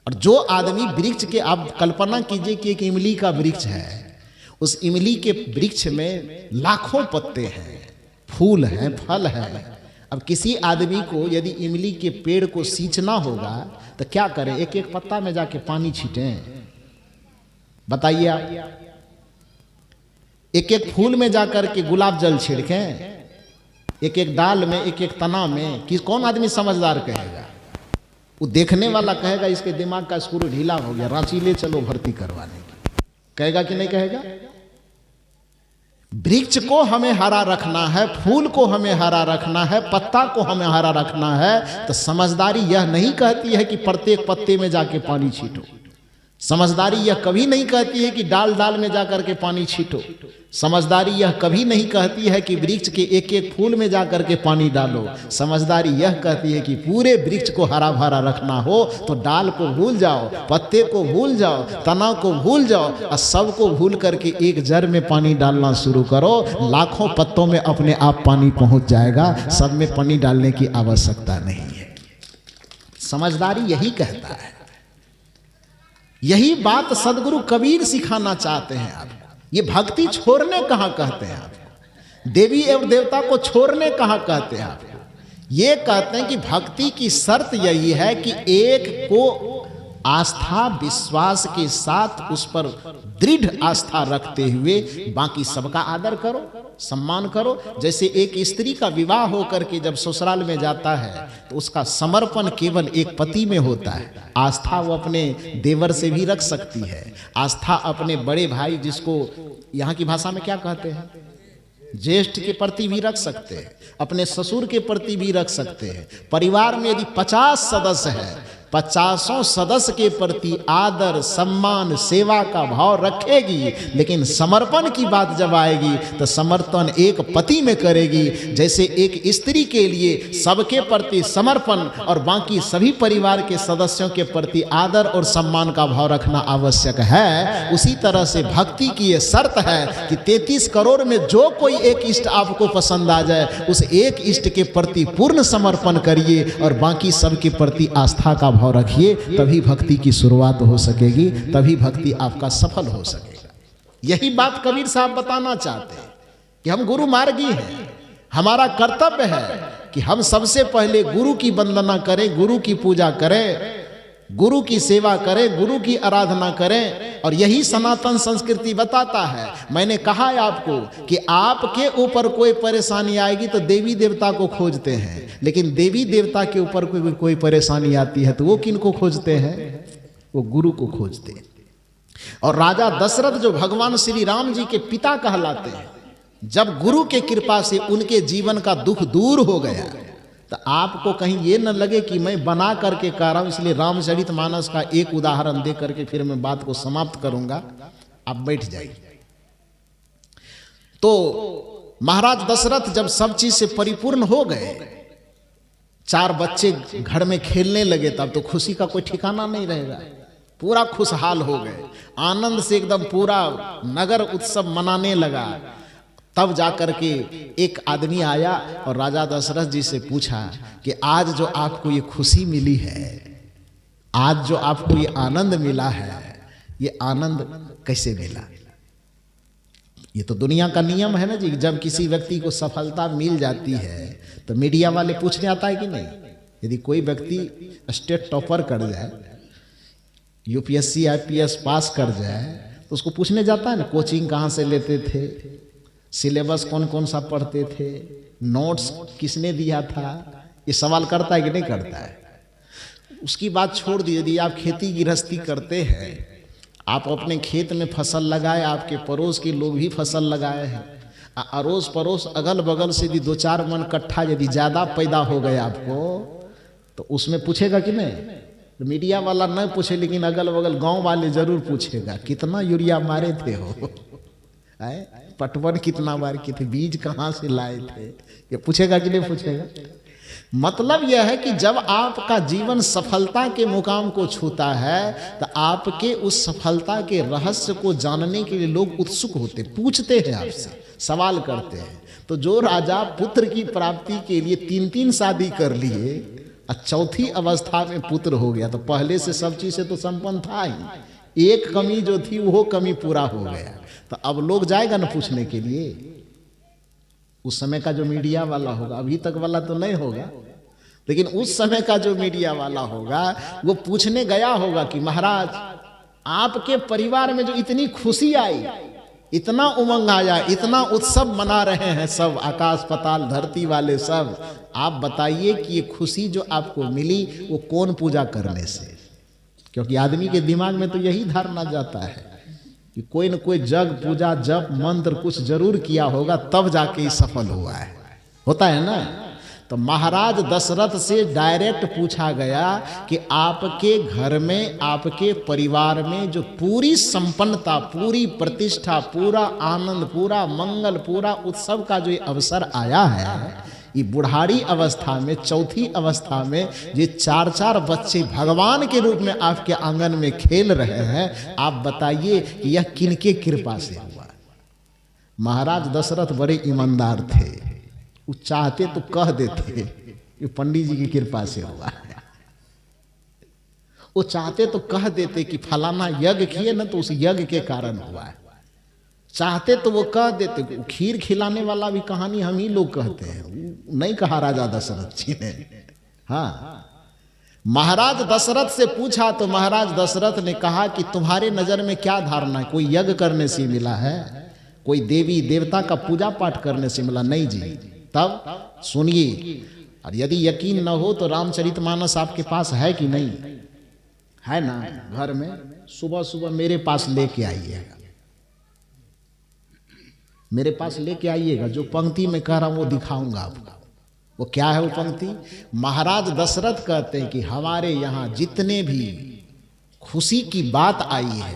और जो आदमी वृक्ष के, आप कल्पना कीजिए कि एक इमली का वृक्ष है, उस इमली के वृक्ष में लाखों पत्ते हैं, फूल हैं, फल है। अब किसी आदमी को यदि इमली के पेड़ को सींचना होगा तो क्या करें? एक एक पत्ता में जाके पानी छींटें? बताइए आप। एक एक फूल में जाकर के गुलाब जल छिड़कें? एक एक डाल में, एक एक तना में? कि कौन आदमी समझदार कहेगा? वो देखने वाला कहेगा इसके दिमाग का स्क्रू ढीला हो गया, रांची ले चलो भर्ती करवाने की। कहेगा कि नहीं कहेगा? वृक्ष को हमें हरा रखना है, फूल को हमें हरा रखना है, पत्ता को हमें हरा रखना है, तो समझदारी यह नहीं कहती है कि प्रत्येक पत्ते में जाके पानी छींटो। समझदारी यह कभी नहीं कहती है कि डाल डाल में जाकर के पानी छींटो। समझदारी यह कभी नहीं कहती है कि वृक्ष के एक एक फूल में जाकर के पानी डालो। समझदारी यह कहती है कि पूरे वृक्ष को हरा भरा रखना हो तो डाल को भूल जाओ, पत्ते को भूल जाओ, तना को भूल जाओ और सबको भूल करके एक जड़ में पानी डालना शुरू करो। लाखों पत्तों में अपने आप पानी पहुंच जाएगा, सब में पानी डालने की आवश्यकता नहीं है। समझदारी यही कहता है। यही बात सदगुरु कबीर सिखाना चाहते हैं आपको। ये भक्ति छोड़ने कहाँ कहते हैं आपको, देवी एवं देवता को छोड़ने कहाँ कहते हैं आपको। ये कहते हैं कि भक्ति की शर्त यही है कि एक को आस्था विश्वास के साथ उस पर दृढ़ आस्था रखते हुए बाकी सबका आदर करो, सम्मान करो। जैसे एक स्त्री का विवाह होकर के जब ससुराल में जाता है तो उसका समर्पण केवल एक पति में होता है। आस्था वो अपने देवर से भी रख सकती है, आस्था अपने बड़े भाई, जिसको यहाँ की भाषा में क्या कहते हैं, ज्येष्ठ के प्रति भी रख सकते हैं, अपने ससुर के प्रति भी रख सकते हैं। परिवार में यदि 50 सदस्य है, 50 सदस्य के प्रति आदर सम्मान सेवा का भाव रखेगी, लेकिन समर्पण की बात जब आएगी तो समर्पण एक पति में करेगी। जैसे एक स्त्री के लिए सबके प्रति समर्पण और बाकी सभी परिवार के सदस्यों के प्रति आदर और सम्मान का भाव रखना आवश्यक है, उसी तरह से भक्ति की ये शर्त है कि 33 करोड़ में जो कोई एक इष्ट आपको पसंद आ जाए, उस एक इष्ट के प्रति पूर्ण समर्पण करिए और बाकी सबके प्रति आस्था का भाव रखिए। तभी भक्ति की शुरुआत हो सकेगी, तभी भक्ति आपका सफल हो सकेगा। यही बात कबीर साहब बताना चाहते हैं कि हम गुरु मार्गी हैं। हमारा कर्तव्य है कि हम सबसे पहले गुरु की वंदना करें, गुरु की पूजा करें, गुरु की सेवा करें, गुरु की आराधना करें। और यही सनातन संस्कृति बताता है। मैंने कहा है आपको कि आपके ऊपर कोई परेशानी आएगी तो देवी देवता को खोजते हैं, लेकिन देवी देवता के ऊपर कोई परेशानी आती है तो वो किन को खोजते हैं, वो गुरु को खोजते हैं। और राजा दशरथ जो भगवान श्री राम जी के पिता कहलाते हैं, जब गुरु के कृपा से उनके जीवन का दुख दूर हो गया, तो आपको कहीं ये न लगे कि मैं बना करके कह रहा हूं, इसलिए रामचरितमानस का एक उदाहरण दे करके फिर मैं बात को समाप्त करूंगा, आप बैठ जाइए। तो महाराज दशरथ जब सब चीज से परिपूर्ण हो गए, 4 बच्चे घर में खेलने लगे, तब तो खुशी का कोई ठिकाना नहीं रहेगा, पूरा खुशहाल हो गए, आनंद से एकदम पूरा नगर उत्सव मनाने लगा। तब जाकर के एक आदमी आया और राजा दशरथ जी से पूछा कि आज जो आपको ये खुशी मिली है, आज जो आपको ये आनंद मिला है, ये आनंद कैसे मिला। ये तो दुनिया का नियम है ना जी, जब किसी व्यक्ति को सफलता मिल जाती है तो मीडिया वाले पूछने आता है कि नहीं। यदि कोई व्यक्ति स्टेट टॉपर कर जाए, यूपीएससी आईपीएस पास कर जाए, तो उसको पूछने जाता है ना, कोचिंग कहाँ से लेते थे, सिलेबस कौन कौन सा पढ़ते थे, नोट्स किसने दिया था, ये सवाल करता है कि नहीं करता है। उसकी बात छोड़ दीजिए, यदि आप खेती गृहस्थी करते हैं, आप अपने खेत में फसल लगाए, आपके पड़ोस के लोग भी फसल लगाए हैं, अड़ोस पड़ोस अगल बगल से यदि 2-4 मन कट्ठा यदि ज़्यादा पैदा हो गए आपको, तो उसमें पूछेगा कि नहीं। मीडिया वाला नहीं पूछे, लेकिन अगल बगल गाँव वाले जरूर पूछेगा कितना यूरिया मारे थे हो, पटवन कितना बार किए थे, बीज कहाँ से लाए थे, ये पूछेगा कि नहीं पूछेगा। मतलब यह है कि जब आपका जीवन सफलता के मुकाम को छूता है तो आपके उस सफलता के रहस्य को जानने के लिए लोग उत्सुक होते, पूछते हैं आपसे, सवाल करते हैं। तो जो राजा पुत्र की प्राप्ति के लिए 3-3 शादी कर लिए और चौथी अवस्था में पुत्र हो गया, तो पहले से सब चीज से तो संपन्न था ही, एक कमी जो थी वो कमी पूरा हो गया, तो अब लोग जाएगा ना पूछने के लिए। उस समय का जो मीडिया वाला होगा, अभी तक वाला तो नहीं होगा, लेकिन उस समय का जो मीडिया वाला होगा वो पूछने गया होगा कि महाराज आपके परिवार में जो इतनी खुशी आई, इतना उमंग आया, इतना उत्सव मना रहे हैं सब, आकाश पाताल धरती वाले सब, आप बताइए कि ये खुशी जो आपको मिली वो कौन पूजा करने से। क्योंकि आदमी के दिमाग में तो यही धारणा जाता है कि कोई न कोई जग पूजा जप मंत्र कुछ जरूर किया होगा, तब जाके ये सफल हुआ है। होता है ना। तो महाराज दशरथ से डायरेक्ट पूछा गया कि आपके घर में, आपके परिवार में जो पूरी संपन्नता, पूरी प्रतिष्ठा, पूरा आनंद, पूरा मंगल, पूरा उत्सव का जो अवसर आया है, ये बुढ़ारी अवस्था में, चौथी अवस्था में, ये 4-4 बच्चे भगवान के रूप में आपके आंगन में खेल रहे हैं, आप बताइए कि यह किनके कृपा से हुआ। महाराज दशरथ बड़े ईमानदार थे, वो चाहते तो कह देते कि पंडित जी की कृपा से हुआ है। वो चाहते तो कह देते कि फलाना यज्ञ किए ना तो उस यज्ञ के कारण हुआ है। चाहते तो वो कह देते। खीर खिलाने वाला भी कहानी हम ही लोग कहते हैं, नहीं कहा राजा दशरथ जी ने। हाँ, महाराज दशरथ से पूछा तो महाराज दशरथ ने कहा कि तुम्हारे नजर में क्या धारणा है, कोई यज्ञ करने से मिला है, कोई देवी देवता का पूजा पाठ करने से मिला? नहीं जी। तब सुनिए, और यदि यकीन न हो तो रामचरितमानस आपके पास है कि नहीं है? ना, घर में सुबह सुबह मेरे पास लेके आइएगा, मेरे पास लेके आइएगा। जो पंक्ति में कह रहा हूं वो दिखाऊंगा आपको। वो क्या है वो पंक्ति? महाराज दशरथ कहते हैं कि हमारे यहाँ जितने भी खुशी की बात आई है,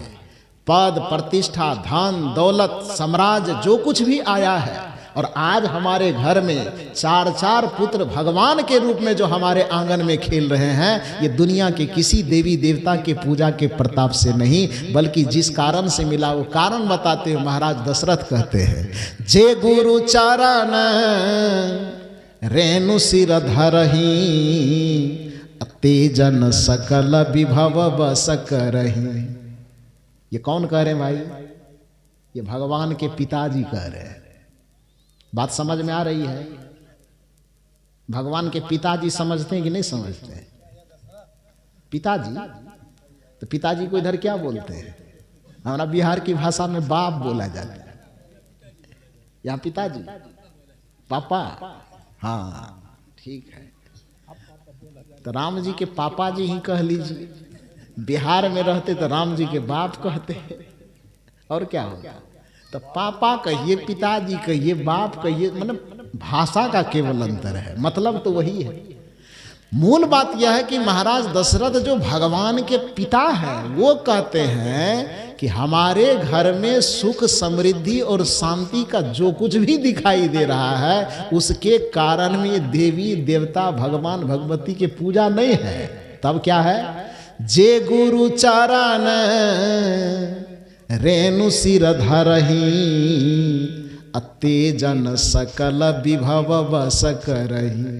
पद प्रतिष्ठा धन दौलत साम्राज्य जो कुछ भी आया है, और आज हमारे घर में 4-4 पुत्र भगवान के रूप में जो हमारे आंगन में खेल रहे हैं, ये दुनिया के किसी देवी देवता के पूजा के प्रताप से नहीं, बल्कि जिस कारण से मिला वो कारण बताते हुए महाराज दशरथ कहते हैं, जे गुरु चारण रेणु सिर धरही, तेजन सकल विभव बस करही। ये कौन कह रहे हैं भाई? ये भगवान के पिताजी कह रहे हैं। बात समझ में आ रही है? भगवान के पिताजी समझते हैं कि नहीं समझते हैं? पिताजी, तो पिताजी को इधर क्या बोलते हैं? हमारा बिहार की भाषा में बाप बोला जाता है, यहाँ पिताजी पापा। हाँ ठीक है, तो राम जी के पापा जी ही कह लीजिए। बिहार में रहते तो राम जी के बाप कहते हैं, और क्या होगा? तो पापा कहिए, पिताजी कहिए, बाप कहिए, मतलब भाषा का केवल अंतर है, मतलब तो वही है। मूल बात यह है कि महाराज दशरथ जो भगवान के पिता हैं, वो कहते हैं कि हमारे घर में सुख समृद्धि और शांति का जो कुछ भी दिखाई दे रहा है, उसके कारण में देवी देवता भगवान भगवती के पूजा नहीं है। तब क्या है? जे गुरु चारण रेणु सिर धरही, तेजन सकल विभव बस करही।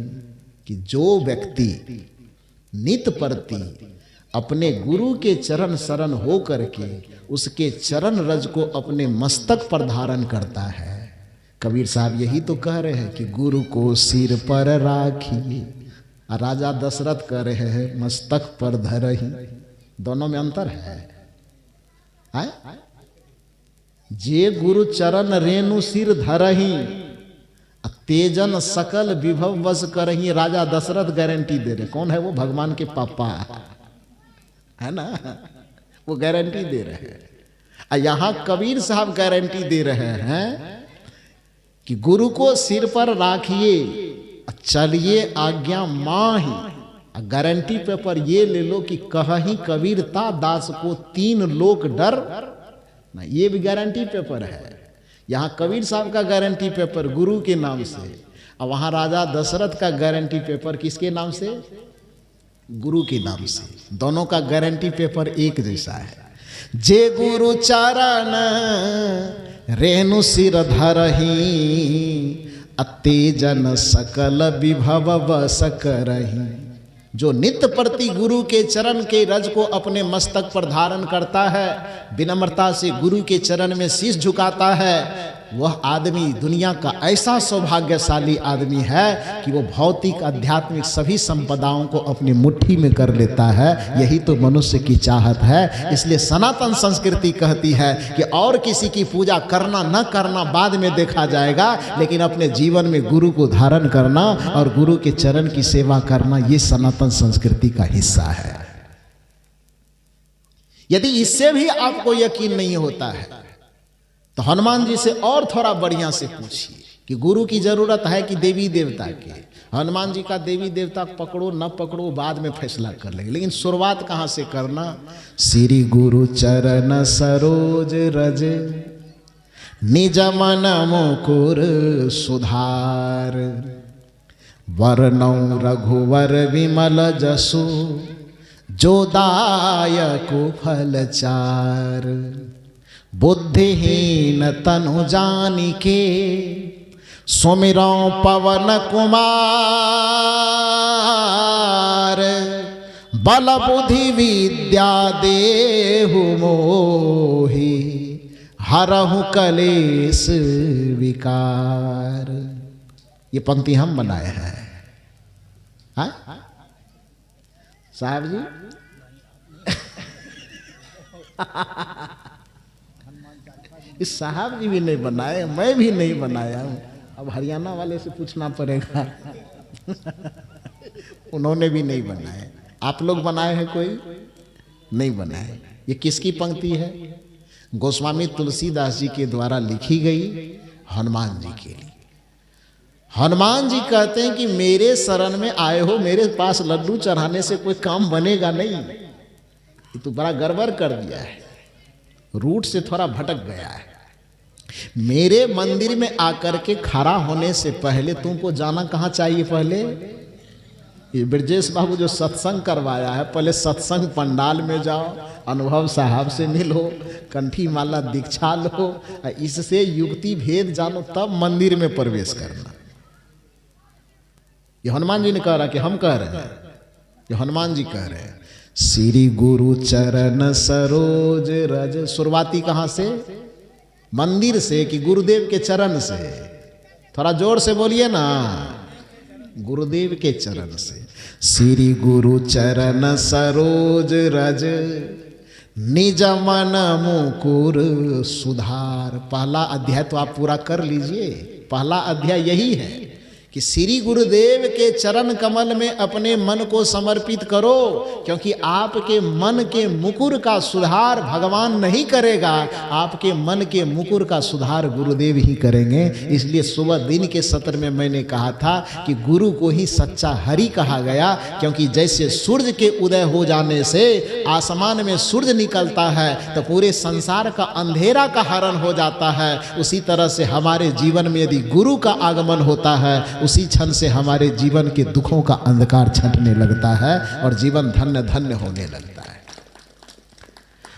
कि जो व्यक्ति नित प्रति अपने गुरु के चरण शरण हो करके उसके चरण रज को अपने मस्तक पर धारण करता है, कबीर साहब यही तो कह रहे हैं कि गुरु को सिर पर राखिए, राजा दशरथ कह रहे हैं मस्तक पर धरही। दोनों में अंतर है। जे गुरु चरण रेणु सिर धरही, तेजन सकल विभव वश करही। राजा दशरथ गारंटी दे रहे। कौन है वो? भगवान के पापा है ना, वो गारंटी दे रहे हैं। यहां कबीर साहब गारंटी दे रहे हैं कि गुरु को सिर पर राखिए, चलिए आज्ञा माही। गारंटी पेपर ये ले लो कि कहीं कबीरता दास को 3 लोक डर ना, ये भी गारंटी पेपर है। यहाँ कबीर साहब का गारंटी पेपर गुरु के नाम से, और वहाँ राजा दशरथ का गारंटी पेपर किसके नाम से? गुरु के नाम से। दोनों का गारंटी पेपर एक जैसा है। जे गुरु चारण रेणु सिर धरही, तेजन सकल विभव बस करही। जो नित्य प्रति गुरु के चरण के रज को अपने मस्तक पर धारण करता है, विनम्रता से गुरु के चरण में शीश झुकाता है, वह आदमी दुनिया का ऐसा सौभाग्यशाली आदमी है कि वो भौतिक आध्यात्मिक सभी संपदाओं को अपनी मुट्ठी में कर लेता है। यही तो मनुष्य की चाहत है। इसलिए सनातन संस्कृति कहती है कि और किसी की पूजा करना न करना बाद में देखा जाएगा, लेकिन अपने जीवन में गुरु को धारण करना और गुरु के चरण की सेवा करना, ये सनातन संस्कृति का हिस्सा है। यदि इससे भी आपको यकीन नहीं होता है तो हनुमान जी से और थोड़ा बढ़िया से पूछिए कि गुरु की जरूरत है कि देवी देवता की। हनुमान जी का देवी देवता पकड़ो न पकड़ो बाद में फैसला कर लेंगे, लेकिन शुरुआत कहां से करना? श्री गुरु चरण सरोज रज निज मन मुकुर सुधार, वरनौ रघुवर विमल जसु जो दायक फल चार, बुद्धिहीन तनु जानिके सुमिरौ पवन कुमार, बल बुद्धि विद्या देहु मोहि, हरहु कलेश विकार। ये पंक्ति हम बनाए हैं। हाँ साहब जी इस साहब जी भी नहीं बनाए, मैं भी नहीं बनाया हूं। अब हरियाणा वाले से पूछना पड़ेगा उन्होंने भी नहीं बनाए। आप लोग बनाए हैं? कोई नहीं बनाए। ये किसकी पंक्ति है? गोस्वामी तुलसीदास जी के द्वारा लिखी गई हनुमान जी के लिए। हनुमान जी कहते हैं कि मेरे शरण में आए हो, मेरे पास लड्डू चढ़ाने से कोई काम बनेगा नहीं। ये तो बड़ा गड़बड़ कर दिया है, रूट से थोड़ा भटक गया है। मेरे मंदिर में आकर के खड़ा होने से पहले तुमको जाना कहाँ चाहिए? पहले ये ब्रजेश बाबू जो सत्संग करवाया है, पहले सत्संग पंडाल में जाओ, अनुभव साहब से मिलो, कंठी माला दीक्षा लो, इससे युक्ति भेद जानो, तब मंदिर में प्रवेश करना। ये हनुमान जी ने कह रहा कि हम कह रहे हैं, ये हनुमान जी कह रहे हैं। श्री गुरु चरण सरोज रज, शुरुआती कहां से? मंदिर से कि गुरुदेव के चरण से? थोड़ा जोर से बोलिए ना, गुरुदेव के चरण से। श्री गुरु चरण सरोज रज निज मन मुकुर सुधार। पहला अध्याय तो आप पूरा कर लीजिए। पहला अध्याय यही है कि श्री गुरुदेव के चरण कमल में अपने मन को समर्पित करो, क्योंकि आपके मन के मुकुर का सुधार भगवान नहीं करेगा, आपके मन के मुकुर का सुधार गुरुदेव ही करेंगे। इसलिए सुबह दिन के सत्र में मैंने कहा था कि गुरु को ही सच्चा हरि कहा गया, क्योंकि जैसे सूर्य के उदय हो जाने से आसमान में सूर्य निकलता है तो पूरे संसार का अंधेरा का हरण हो जाता है, उसी तरह से हमारे जीवन में यदि गुरु का आगमन होता है, उसी क्षण से हमारे जीवन के दुखों का अंधकार छंटने लगता है और जीवन धन्य धन्य होने लगता है।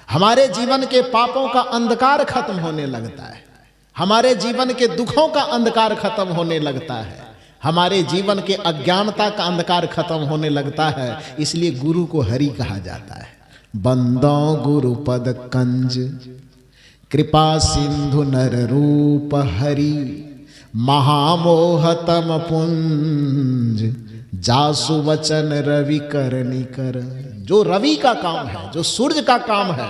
हमारे जीवन के पापों का अंधकार खत्म होने लगता है, हमारे जीवन के दुखों का अंधकार खत्म होने लगता है, हमारे जीवन के अज्ञानता का अंधकार खत्म होने लगता है। इसलिए गुरु को हरि कहा जाता है। बंदो गुरु पद कंज कृपा सिंधु नर रूप हरि, महामोहतम पुंज जासु वचन रवि कर निकर। जो रवि का काम है, जो सूर्य का काम है,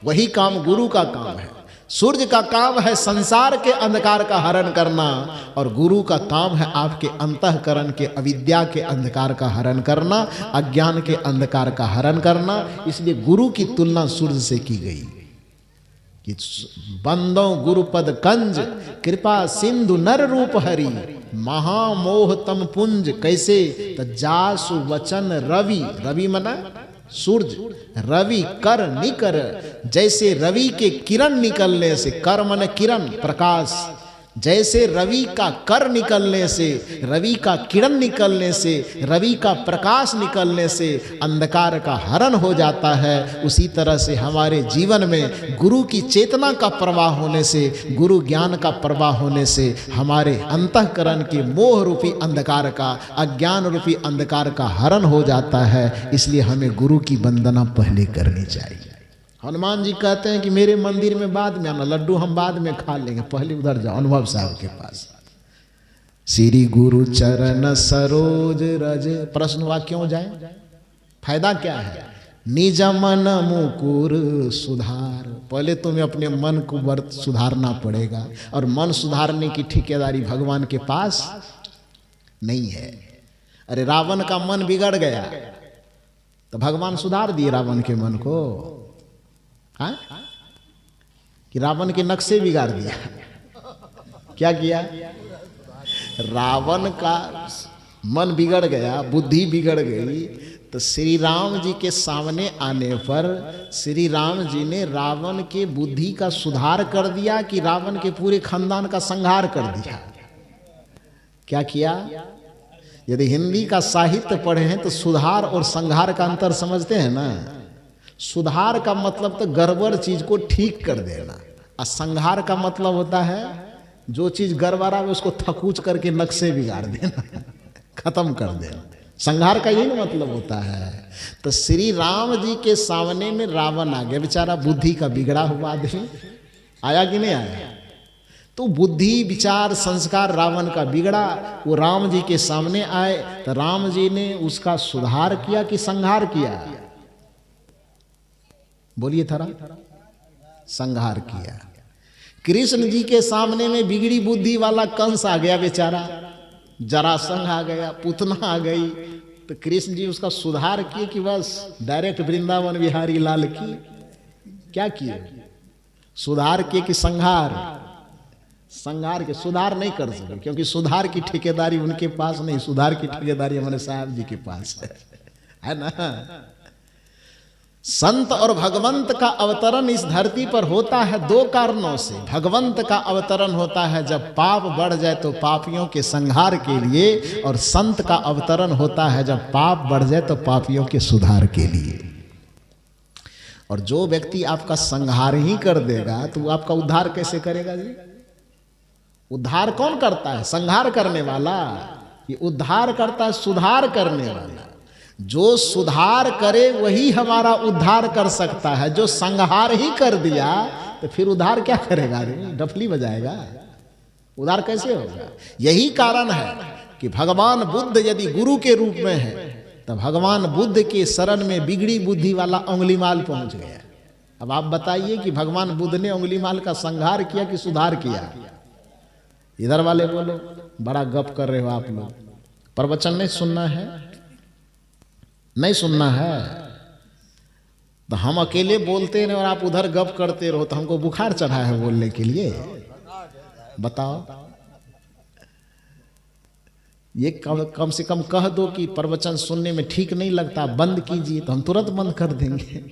वही काम गुरु का काम है। सूर्य का काम है संसार के अंधकार का हरण करना, और गुरु का काम है आपके अंतःकरण के अविद्या के अंधकार का हरण करना, अज्ञान के अंधकार का हरण करना। इसलिए गुरु की तुलना सूर्य से की गई कि बंदो गुरुपद कंज कृपा सिंधु नर रूप हरि, महामोहतम पुंज। कैसे? तो जासु वचन रवि, रवि मना सूर्य, रवि कर निकर। जैसे रवि के किरण निकलने से, कर मन किरण प्रकाश, जैसे रवि का कर निकलने से, रवि का किरण निकलने से, रवि का प्रकाश निकलने से अंधकार का हरण हो जाता है, उसी तरह से हमारे जीवन में गुरु की चेतना का प्रवाह होने से, गुरु ज्ञान का प्रवाह होने से हमारे अंतःकरण के मोह रूपी अंधकार का, अज्ञान रूपी अंधकार का हरण हो जाता है। इसलिए हमें गुरु की वंदना पहले करनी चाहिए। हनुमान जी कहते हैं कि मेरे मंदिर में बाद में आना, लड्डू हम बाद में खा लेंगे, पहले उधर जाओ अनुभव साहब के पास। श्री गुरु चरण सरोज रज। प्रश्न हुआ क्यों जाए? फायदा क्या है? निज मन मुकुर सुधार। पहले तुम्हें अपने मन को सुधारना पड़ेगा, और मन सुधारने की ठेकेदारी भगवान के पास नहीं है। अरे रावण का मन बिगड़ गया तो भगवान सुधार दिए रावण के मन को? हाँ? कि रावण के नक्शे बिगाड़ दिया। क्या किया? रावण का मन बिगड़ गया, बुद्धि बिगड़ गई, तो श्री राम जी के सामने आने पर श्री राम जी ने रावण के बुद्धि का सुधार कर दिया कि रावण के पूरे खानदान का संहार कर दिया। क्या किया? यदि हिंदी का साहित्य पढ़े हैं तो सुधार और संहार का अंतर समझते हैं ना। सुधार का मतलब तो गड़बड़ चीज को ठीक कर देना, और संहार का मतलब होता है जो चीज गड़बड़ा है उसको थकूच करके नक्शे बिगाड़ देना, खत्म कर देना। संहार का यही मतलब होता है। तो श्री राम जी के सामने में रावण आ गया, बेचारा बुद्धि का बिगड़ा हुआ आदमी। आया कि नहीं आया? तो बुद्धि विचार संस्कार रावण का बिगड़ा, वो राम जी के सामने आए तो राम जी ने उसका सुधार किया कि संहार किया? बोलिए थोड़ा। संहार किया। कृष्ण जी के सामने में बिगड़ी बुद्धि वाला कंस आ गया, बेचारा जरासंध आ गया, पूतना आ गई, तो कृष्ण जी उसका सुधार किए कि बस डायरेक्ट वृंदावन बिहारी लाल की। क्या किए? सुधार किए कि संहार? संहार के सुधार नहीं कर सके, क्योंकि सुधार की ठेकेदारी उनके पास नहीं, सुधार की ठेकेदारी हमारे साहब जी के पास है ना। संत और भगवंत का अवतरण इस धरती पर होता है दो कारणों से। भगवंत का अवतरण होता है जब पाप बढ़ जाए तो पापियों के संहार के लिए, और संत का अवतरण होता है जब पाप बढ़ जाए तो पापियों के सुधार के लिए। और जो व्यक्ति आपका संहार ही कर देगा तो वो आपका उद्धार कैसे करेगा जी? उद्धार कौन करता है? संहार करने वाला। ये उद्धार करता है सुधार करने वाला। जो सुधार करे वही हमारा उद्धार कर सकता है। जो संहार ही कर दिया तो फिर उद्धार क्या करेगा? डफली बजाएगा, उद्धार कैसे होगा? यही कारण है कि भगवान बुद्ध यदि गुरु के रूप में है तो भगवान बुद्ध के शरण में बिगड़ी बुद्धि वाला उंगलीमाल पहुंच गया। अब आप बताइए कि भगवान बुद्ध ने उंगलीमाल का संहार किया कि सुधार किया? इधर वाले बोलो, बड़ा गप कर रहे हो आप लोग। प्रवचन नहीं सुनना है? नहीं सुनना है तो हम अकेले बोलते रहे और आप उधर गप करते रहो, तो हमको बुखार चढ़ा है बोलने के लिए? बताओ। ये कम से कम कह दो कि प्रवचन सुनने में ठीक नहीं लगता, बंद कीजिए, तो हम तुरंत बंद कर देंगे।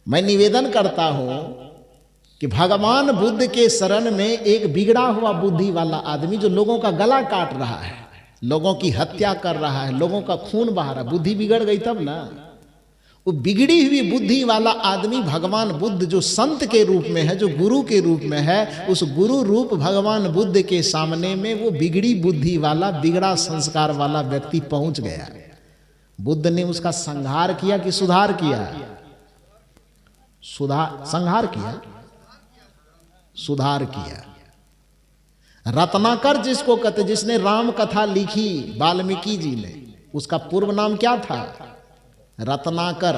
मैं निवेदन करता हूं कि भगवान बुद्ध के शरण में एक बिगड़ा हुआ बुद्धि वाला आदमी जो लोगों का गला काट रहा है, लोगों की हत्या कर रहा है, लोगों का खून बहा रहा है, बुद्धि बिगड़ गई तब ना। वो बिगड़ी हुई बुद्धि वाला आदमी भगवान बुद्ध जो संत के रूप में है, जो गुरु के रूप में है, उस गुरु रूप भगवान बुद्ध के सामने में वो बिगड़ी बुद्धि वाला, बिगड़ा संस्कार वाला व्यक्ति पहुंच गया। बुद्ध ने उसका संहार किया कि सुधार किया? संहार किया, सुधार किया। रत्नाकर जिसको कहते, जिसने राम कथा लिखी वाल्मीकि जी ने, उसका पूर्व नाम क्या था? रत्नाकर।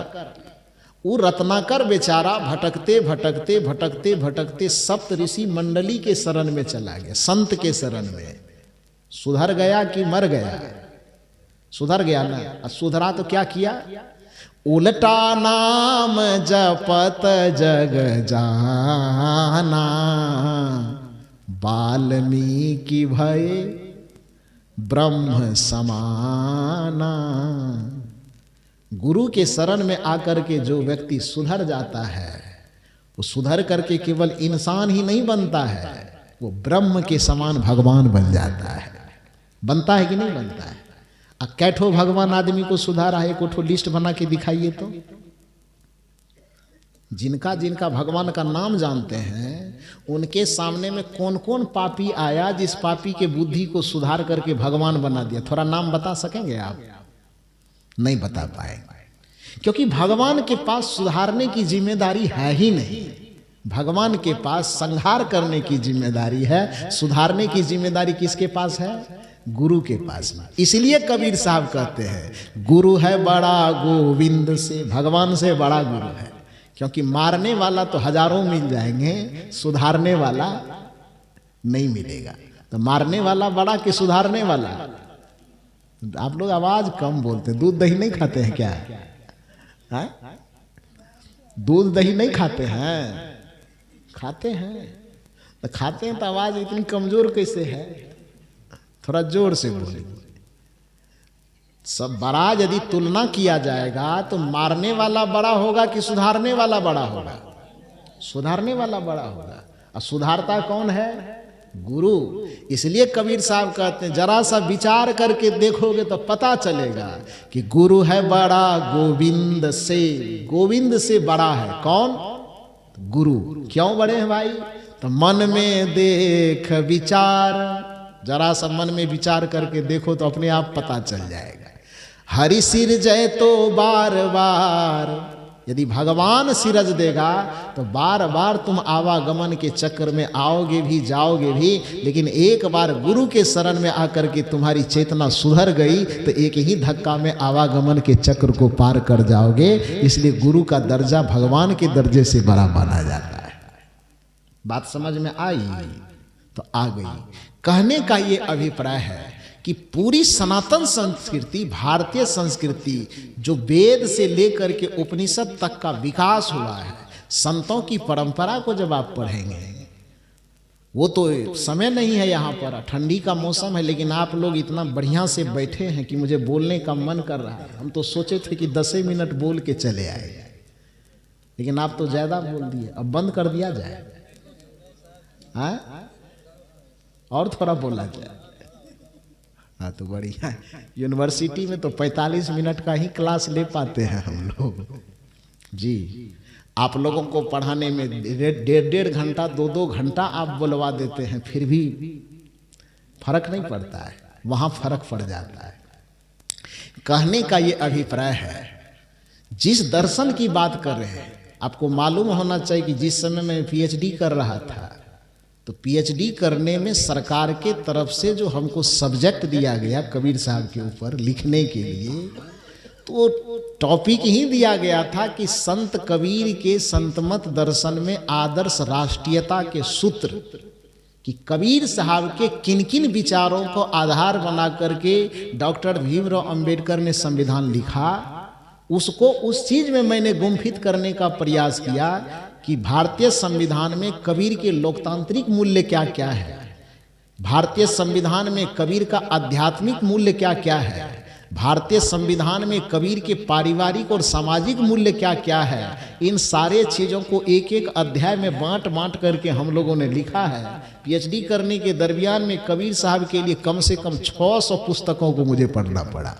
वो रत्नाकर बेचारा भटकते भटकते भटकते भटकते सप्त ऋषि मंडली के शरण में चला गया, संत के शरण में। सुधर गया कि मर गया? सुधर गया ना। सुधरा तो क्या किया? उल्टा नाम जपत जग जाना, वाल्मीकि भय ब्रह्म समाना। गुरु के शरण में आकर के जो व्यक्ति सुधर जाता है, वो सुधर करके केवल इंसान ही नहीं बनता है, वो ब्रह्म के समान भगवान बन जाता है। बनता है कि नहीं बनता है? कैठो भगवान आदमी को सुधारा है? एक लिस्ट बना के दिखाइए तो। जिनका जिनका भगवान का नाम जानते हैं उनके सामने में कौन कौन पापी आया जिस पापी के बुद्धि को सुधार करके भगवान बना दिया? थोड़ा नाम बता सकेंगे आप? नहीं बता पाएंगे, क्योंकि भगवान के पास सुधारने की जिम्मेदारी है ही नहीं। भगवान के पास संहार करने की जिम्मेदारी है, सुधारने की जिम्मेदारी किसके पास है? गुरु के पास में। इसलिए कबीर साहब कहते हैं गुरु है बड़ा गोविंद से, भगवान से बड़ा गुरु है। क्योंकि मारने वाला तो हजारों मिल जाएंगे, सुधारने वाला नहीं मिलेगा। तो मारने वाला बड़ा कि सुधारने वाला? आप लोग आवाज कम बोलते, दूध दही नहीं खाते हैं क्या? दूध दही नहीं खाते हैं? खाते हैं। तो खाते हैं तो आवाज इतनी कमजोर कैसे है? थोड़ा जोर से बोले। सब बड़ा यदि तुलना किया जाएगा तो मारने वाला बड़ा होगा कि सुधारने वाला बड़ा होगा? सुधारने वाला बड़ा होगा। और सुधारता कौन है? गुरु। इसलिए कबीर साहब कहते हैं जरा सा विचार करके देखोगे तो पता चलेगा कि गुरु है बड़ा गोविंद से। गोविंद से बड़ा है कौन? गुरु। क्यों बड़े हैं भाई? तो मन में देख विचार, जरा सा मन में विचार करके देखो तो अपने आप पता चल जाएगा। हरि सिर जय तो बार बार, यदि भगवान सिरज देगा तो बार बार तुम आवागमन के चक्र में आओगे भी जाओगे भी, लेकिन एक बार गुरु के शरण में आकर के तुम्हारी चेतना सुधर गई तो एक ही धक्का में आवागमन के चक्र को पार कर जाओगे। इसलिए गुरु का दर्जा भगवान के दर्जे से बड़ा माना जाता है। बात समझ में आई? तो आ गई। कहने का ये अभिप्राय है कि पूरी सनातन संस्कृति, भारतीय संस्कृति जो वेद से लेकर के उपनिषद तक का विकास हुआ है, संतों की परंपरा को जब आप पढ़ेंगे, वो तो समय नहीं है यहाँ पर, ठंडी का मौसम है, लेकिन आप लोग इतना बढ़िया से बैठे हैं कि मुझे बोलने का मन कर रहा है। हम तो सोचे थे कि 10 मिनट बोल के चले आए, लेकिन आप तो ज्यादा बोल दिए। अब बंद कर दिया जाए? हाँ, और थोड़ा बोला जाए। हाँ तो बढ़िया। यूनिवर्सिटी में तो 45 मिनट का ही क्लास ले पाते हैं हम लोग जी। आप लोगों को पढ़ाने में 1.5 घंटा 2 घंटा आप बुलवा देते हैं, फिर भी फर्क नहीं पड़ता है। वहां फर्क पड़ जाता है। कहने का ये अभिप्राय है, जिस दर्शन की बात कर रहे हैं, आपको मालूम होना चाहिए कि जिस समय मैं पीएचडी कर रहा था तो पीएचडी करने में सरकार के तरफ से जो हमको सब्जेक्ट दिया गया कबीर साहब के ऊपर लिखने के लिए, तो टॉपिक ही दिया गया था कि संत कबीर के संतमत दर्शन में आदर्श राष्ट्रीयता के सूत्र, कि कबीर साहब के किन किन विचारों को आधार बना करके डॉक्टर भीमराव अंबेडकर ने संविधान लिखा, उसको उस चीज में मैंने गुम्फित करने का प्रयास किया कि भारतीय संविधान में कबीर के लोकतांत्रिक मूल्य क्या क्या है, भारतीय संविधान में कबीर का आध्यात्मिक मूल्य क्या क्या है, भारतीय संविधान में कबीर के पारिवारिक और सामाजिक मूल्य क्या क्या है। इन सारे चीज़ों को एक एक अध्याय में बांट बांट करके हम लोगों ने लिखा है। पीएचडी करने के दरमियान में कबीर साहब के लिए कम से कम 600 पुस्तकों को मुझे पढ़ना पड़ा।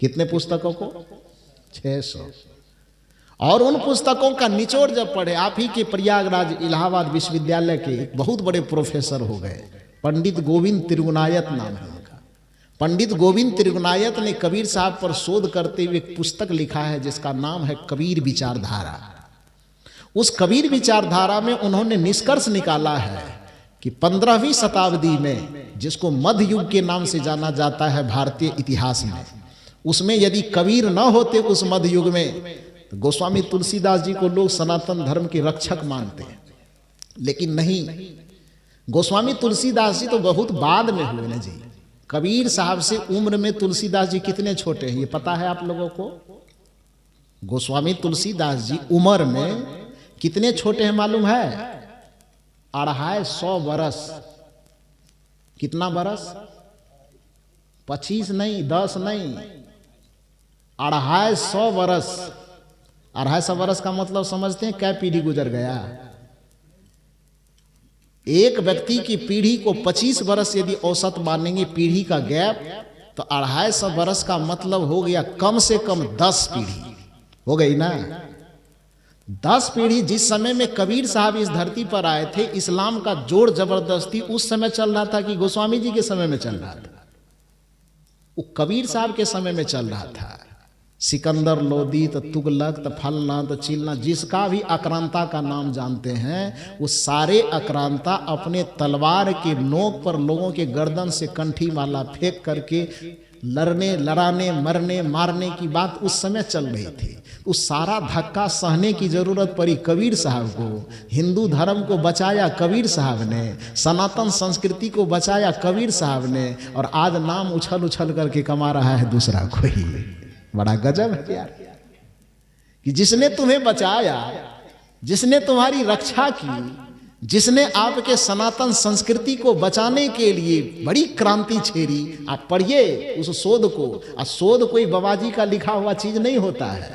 कितने पुस्तकों को? 600। और उन पुस्तकों का निचोड़ जब पढ़े, आप ही के प्रयागराज इलाहाबाद विश्वविद्यालय के एक बहुत बड़े प्रोफेसर हो गए, पंडित गोविंद त्रिगुणायत नाम है उनका। पंडित गोविंद त्रिगुणायत ने कबीर साहब पर शोध करते हुए एक पुस्तक लिखा है जिसका नाम है कबीर विचारधारा। उस कबीर विचारधारा में उन्होंने निष्कर्ष निकाला है कि 15वीं शताब्दी में, जिसको मध्य युग के नाम से जाना जाता है भारतीय इतिहास में, उसमें यदि कबीर न होते उस मध्य युग में, तो गोस्वामी तुलसीदास जी को लोग सनातन धर्म के रक्षक मानते हैं। लेकिन नहीं, गोस्वामी तुलसीदास जी तो बहुत बाद में हुए ना जी। कबीर साहब से उम्र में तुलसीदास जी कितने छोटे हैं ये पता है आप लोगों को? गोस्वामी तुलसीदास जी उम्र में कितने छोटे हैं मालूम है? 250 बरस। कितना बरस? 25 नहीं, 10 नहीं, 250 बरस। 250 बरस का मतलब समझते हैं क्या पीढ़ी गुजर गया? एक व्यक्ति की पीढ़ी को 25 बरस यदि औसत मानेंगे पीढ़ी का गैप, तो 250 बरस का मतलब हो गया कम से कम 10 पीढ़ी हो गई ना। 10 पीढ़ी। जिस समय में कबीर साहब इस धरती पर आए थे, इस्लाम का जोर जबरदस्ती उस समय चल रहा था कि गोस्वामी जी के समय में चल रहा था? वो कबीर साहब के समय में चल रहा था। सिकंदर लोदी, तो तुगलक, तो फलना, तो चिलना, जिसका भी आक्रांता का नाम जानते हैं, वो सारे आक्रांता अपने तलवार के नोक पर लोगों के गर्दन से कंठी माला फेंक करके लड़ने, लड़ाने, मरने, मारने की बात उस समय चल रही थी। उस सारा धक्का सहने की जरूरत पड़ी कबीर साहब को। हिंदू धर्म को बचाया कबीर साहब ने, सनातन संस्कृति को बचाया कबीर साहब ने, और आज नाम उछल उछल करके कमा रहा है दूसरा कोई। बड़ा गजब है यार। कि जिसने तुम्हें बचाया, जिसने तुम्हारी रक्षा की, जिसने आपके सनातन संस्कृति को बचाने के लिए बड़ी क्रांति छेड़ी। आप पढ़िए उस शोध को। और शोध कोई बाबाजी का लिखा हुआ चीज नहीं होता है,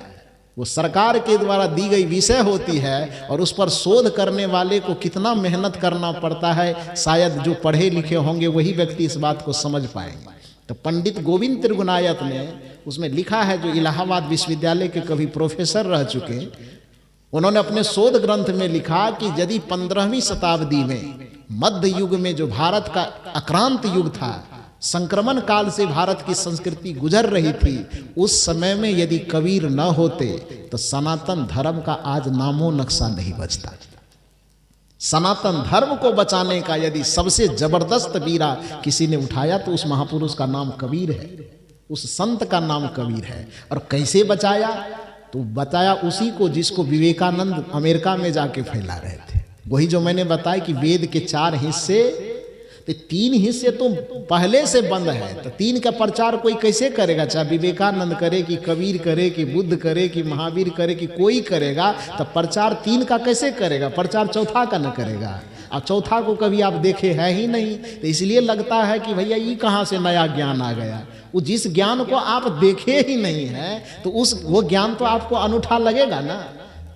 वो सरकार के द्वारा दी गई विषय होती है। और उस पर शोध करने वाले को कितना मेहनत करना पड़ता है, शायद जो पढ़े लिखे होंगे वही व्यक्ति इस बात को समझ पाएंगे। तो पंडित गोविंद त्रिगुणायत ने उसमें लिखा है, जो इलाहाबाद विश्वविद्यालय के कभी प्रोफेसर रह चुके, उन्होंने अपने शोध ग्रंथ में लिखा कि यदि 15वीं शताब्दी में मध्य युग में जो भारत का आक्रांत युग था, संक्रमण काल से भारत की संस्कृति गुजर रही थी, उस समय में यदि कबीर न होते तो सनातन धर्म का आज नामो नक्शा नहीं बचता। सनातन धर्म को बचाने का यदि सबसे जबरदस्त बीड़ा किसी ने उठाया तो उस महापुरुष का नाम कबीर है, उस संत का नाम कबीर है। और कैसे बचाया? तो बताया उसी को जिसको विवेकानंद अमेरिका में जाके फैला रहे थे। वही जो मैंने बताया कि वेद के 4 हिस्से, तो 3 हिस्से तो पहले से बंद है, तो 3 का प्रचार कोई कैसे करेगा? चाहे विवेकानंद करे कि कबीर करे कि बुद्ध करे कि महावीर करे कि कोई करेगा, तो प्रचार 3 का कैसे करेगा? प्रचार चौथा का न करेगा। और चौथा को कभी आप देखे है ही नहीं, तो इसलिए लगता है कि भैया ये कहाँ से नया ज्ञान आ गया। वो जिस ज्ञान को आप देखे ही नहीं है, तो वो ज्ञान तो आपको अनूठा लगेगा ना।